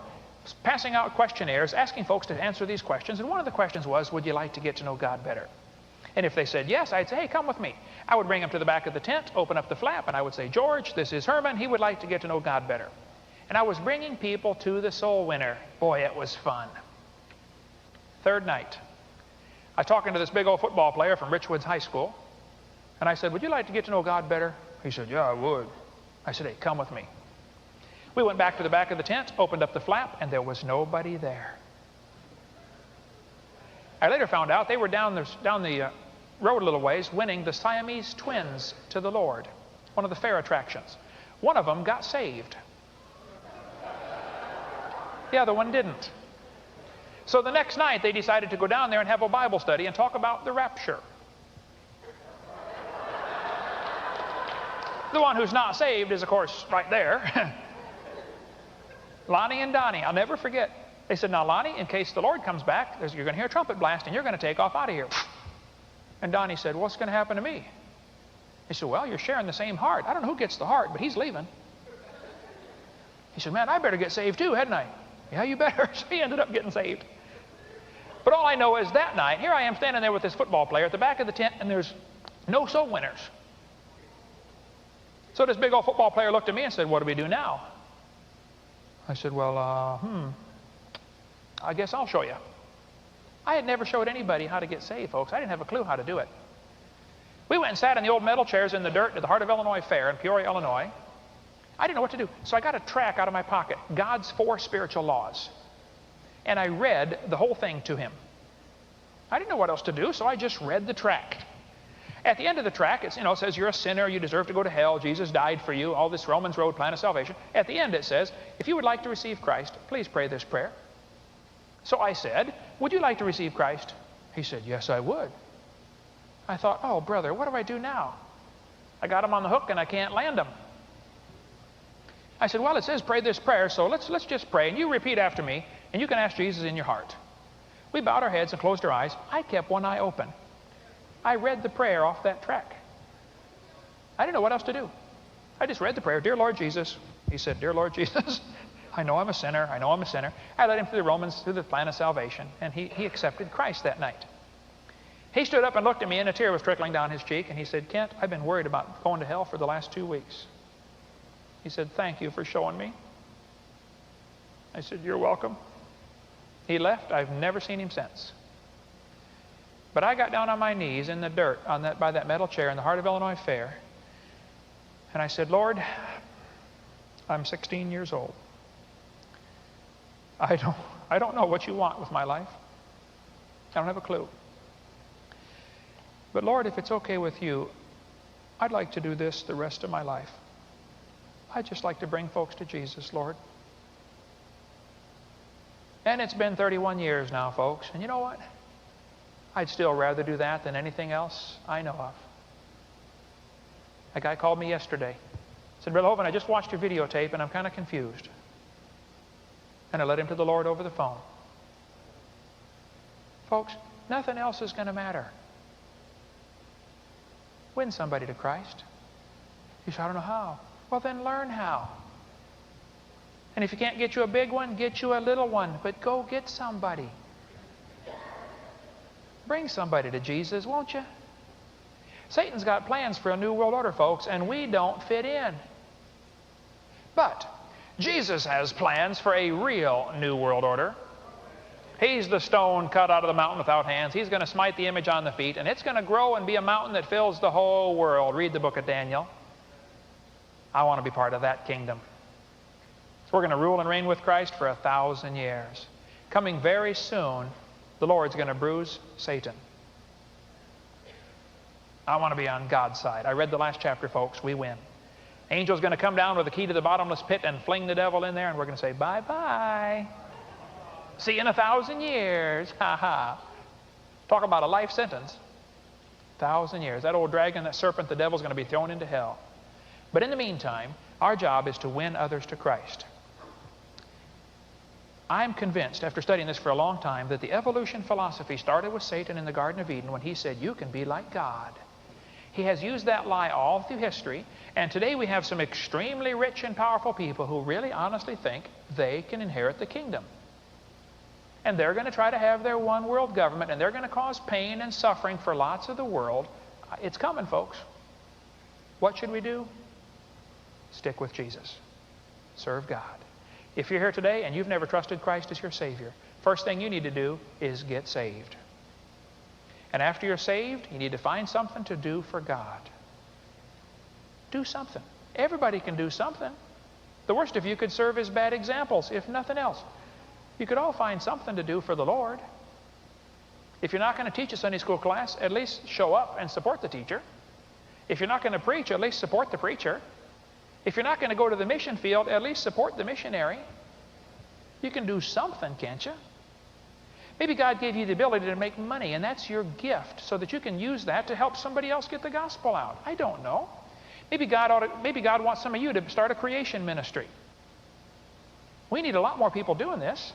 passing out questionnaires, asking folks to answer these questions. And one of the questions was, would you like to get to know God better? And if they said yes, I'd say, hey, come with me. I would bring them to the back of the tent, open up the flap, and I would say, George, this is Herman. He would like to get to know God better. And I was bringing people to the soul winner. Boy, it was fun. 3rd night, I was talking to this big old football player from Richwoods High School. And I said, would you like to get to know God better? He said, yeah, I would. I said, hey, come with me. We went back to the back of the tent, opened up the flap, and there was nobody there. I later found out they were down the road a little ways winning the Siamese twins to the Lord, one of the fair attractions. One of them got saved. The other one didn't. So the next night they decided to go down there and have a Bible study and talk about the rapture. The one who's not saved is, of course, right there. Lonnie and Donnie, I'll never forget. They said, now, Lonnie, in case the Lord comes back, you're going to hear a trumpet blast and you're going to take off out of here. And Donnie said, what's going to happen to me? He said, well, you're sharing the same heart. I don't know who gets the heart, but he's leaving. He said, man, I better get saved too, hadn't I? Yeah, you better. So he ended up getting saved. But all I know is that night, here I am standing there with this football player at the back of the tent, and there's no soul winners. So this big old football player looked at me and said, what do we do now? I said, well, I guess I'll show you. I had never showed anybody how to get saved, folks. I didn't have a clue how to do it. We went and sat in the old metal chairs in the dirt at the Heart of Illinois Fair in Peoria, Illinois. I didn't know what to do. So I got a tract out of my pocket, God's 4 Spiritual Laws. And I read the whole thing to him. I didn't know what else to do, so I just read the tract. At the end of the tract, it says you're a sinner, you deserve to go to hell, Jesus died for you, all this Romans Road plan of salvation. At the end it says, if you would like to receive Christ, please pray this prayer. So I said, would you like to receive Christ? He said, yes, I would. I thought, oh, brother, what do I do now? I got him on the hook and I can't land him. I said, well, it says pray this prayer, so let's just pray, and you repeat after me, and you can ask Jesus in your heart. We bowed our heads and closed our eyes. I kept one eye open. I read the prayer off that tract. I didn't know what else to do. I just read the prayer, Dear Lord Jesus. He said, Dear Lord Jesus, I know I'm a sinner. I know I'm a sinner. I led him through the Romans, through the plan of salvation, and he accepted Christ that night. He stood up and looked at me, and a tear was trickling down his cheek, and he said, Kent, I've been worried about going to hell for the last 2 weeks. He said, thank you for showing me. I said, you're welcome. He left. I've never seen him since. But I got down on my knees in the dirt by that metal chair in the Heart of Illinois Fair, and I said, Lord, I'm 16 years old. I don't know what you want with my life. I don't have a clue. But Lord, if it's okay with you, I'd like to do this the rest of my life. I'd just like to bring folks to Jesus, Lord. And it's been 31 years now, folks. And you know what? I'd still rather do that than anything else I know of. A guy called me yesterday. Said, Brother Hovind, I just watched your videotape and I'm kind of confused. And I led him to the Lord over the phone. Folks, nothing else is going to matter. Win somebody to Christ. You say, I don't know how. Well, then learn how. And if you can't get you a big one, get you a little one. But go get somebody. Bring somebody to Jesus, won't you? Satan's got plans for a new world order, folks, and we don't fit in. But Jesus has plans for a real new world order. He's the stone cut out of the mountain without hands. He's going to smite the image on the feet, and it's going to grow and be a mountain that fills the whole world. Read the book of Daniel. I want to be part of that kingdom. So we're going to rule and reign with Christ for 1,000 years. Coming very soon, the Lord's going to bruise Satan. I want to be on God's side. I read the last chapter, folks. We win. Angel's going to come down with the key to the bottomless pit and fling the devil in there, and we're going to say, bye-bye. See you in 1,000 years. Ha ha. Talk about a life sentence. 1,000 years. That old dragon, that serpent, the devil's going to be thrown into hell. But in the meantime, our job is to win others to Christ. I'm convinced, after studying this for a long time, that the evolution philosophy started with Satan in the Garden of Eden when he said, you can be like God. He has used that lie all through history, and today we have some extremely rich and powerful people who really honestly think they can inherit the kingdom. And they're going to try to have their one world government, and they're going to cause pain and suffering for lots of the world. It's coming, folks. What should we do? Stick with Jesus. Serve God. If you're here today and you've never trusted Christ as your Savior, first thing you need to do is get saved. And after you're saved, you need to find something to do for God. Do something. Everybody can do something. The worst of you could serve as bad examples, if nothing else. You could all find something to do for the Lord. If you're not going to teach a Sunday school class, at least show up and support the teacher. If you're not going to preach, at least support the preacher. If you're not going to go to the mission field, at least support the missionary. You can do something, can't you? Maybe God gave you the ability to make money, and that's your gift, so that you can use that to help somebody else get the gospel out. I don't know. Maybe God wants some of you to start a creation ministry. We need a lot more people doing this.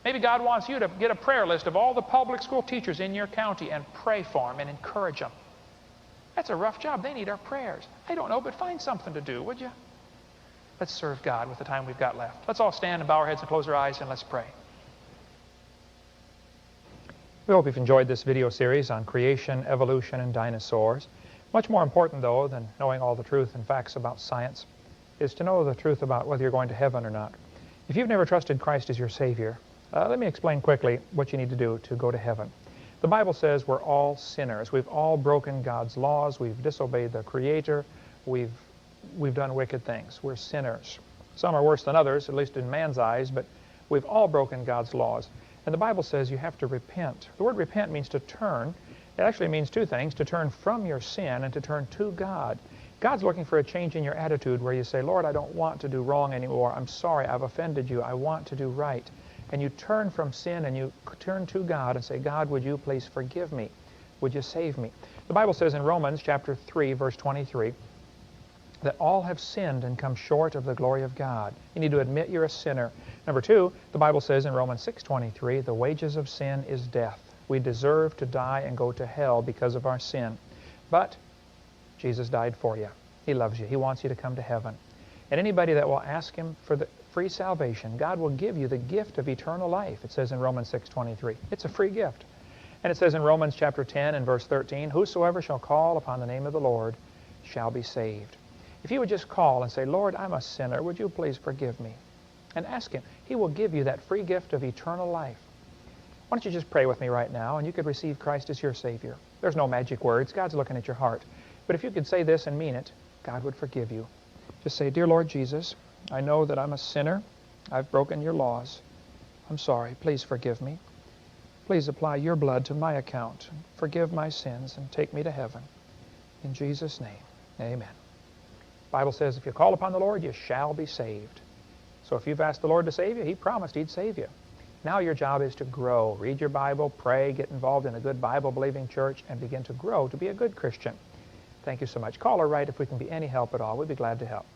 Maybe God wants you to get a prayer list of all the public school teachers in your county and pray for them and encourage them. That's a rough job. They need our prayers. I don't know, but find something to do, would you? Let's serve God with the time we've got left. Let's all stand and bow our heads and close our eyes, and let's pray. We hope you've enjoyed this video series on creation, evolution, and dinosaurs. Much more important, though, than knowing all the truth and facts about science is to know the truth about whether you're going to heaven or not. If you've never trusted Christ as your Savior, let me explain quickly what you need to do to go to heaven. The Bible says we're all sinners. We've all broken God's laws. We've disobeyed the Creator. We've done wicked things. We're sinners. Some are worse than others, at least in man's eyes, but we've all broken God's laws. And the Bible says you have to repent. The word repent means to turn. It actually means two things: to turn from your sin and to turn to God. God's looking for a change in your attitude where you say, Lord, I don't want to do wrong anymore. I'm sorry, I've offended you. I want to do right. And you turn from sin and you turn to God and say, God, would you please forgive me? Would you save me? The Bible says in Romans chapter 3, verse 23, that all have sinned and come short of the glory of God. You need to admit you're a sinner. Number two, the Bible says in Romans 6:23, the wages of sin is death. We deserve to die and go to hell because of our sin. But Jesus died for you. He loves you. He wants you to come to heaven. And anybody that will ask Him for the free salvation, God will give you the gift of eternal life. It says in Romans 6:23. It's a free gift. And it says in Romans chapter 10 and verse 13, whosoever shall call upon the name of the Lord shall be saved. If you would just call and say, Lord, I'm a sinner. Would you please forgive me? And ask Him. He will give you that free gift of eternal life. Why don't you just pray with me right now, and you could receive Christ as your Savior. There's no magic words. God's looking at your heart. But if you could say this and mean it, God would forgive you. Just say, Dear Lord Jesus, I know that I'm a sinner. I've broken your laws. I'm sorry. Please forgive me. Please apply your blood to my account. Forgive my sins and take me to heaven. In Jesus' name, amen. The Bible says if you call upon the Lord, you shall be saved. So if you've asked the Lord to save you, He promised He'd save you. Now your job is to grow. Read your Bible, pray, get involved in a good Bible-believing church, and begin to grow to be a good Christian. Thank you so much. Call or write if we can be any help at all. We'd be glad to help.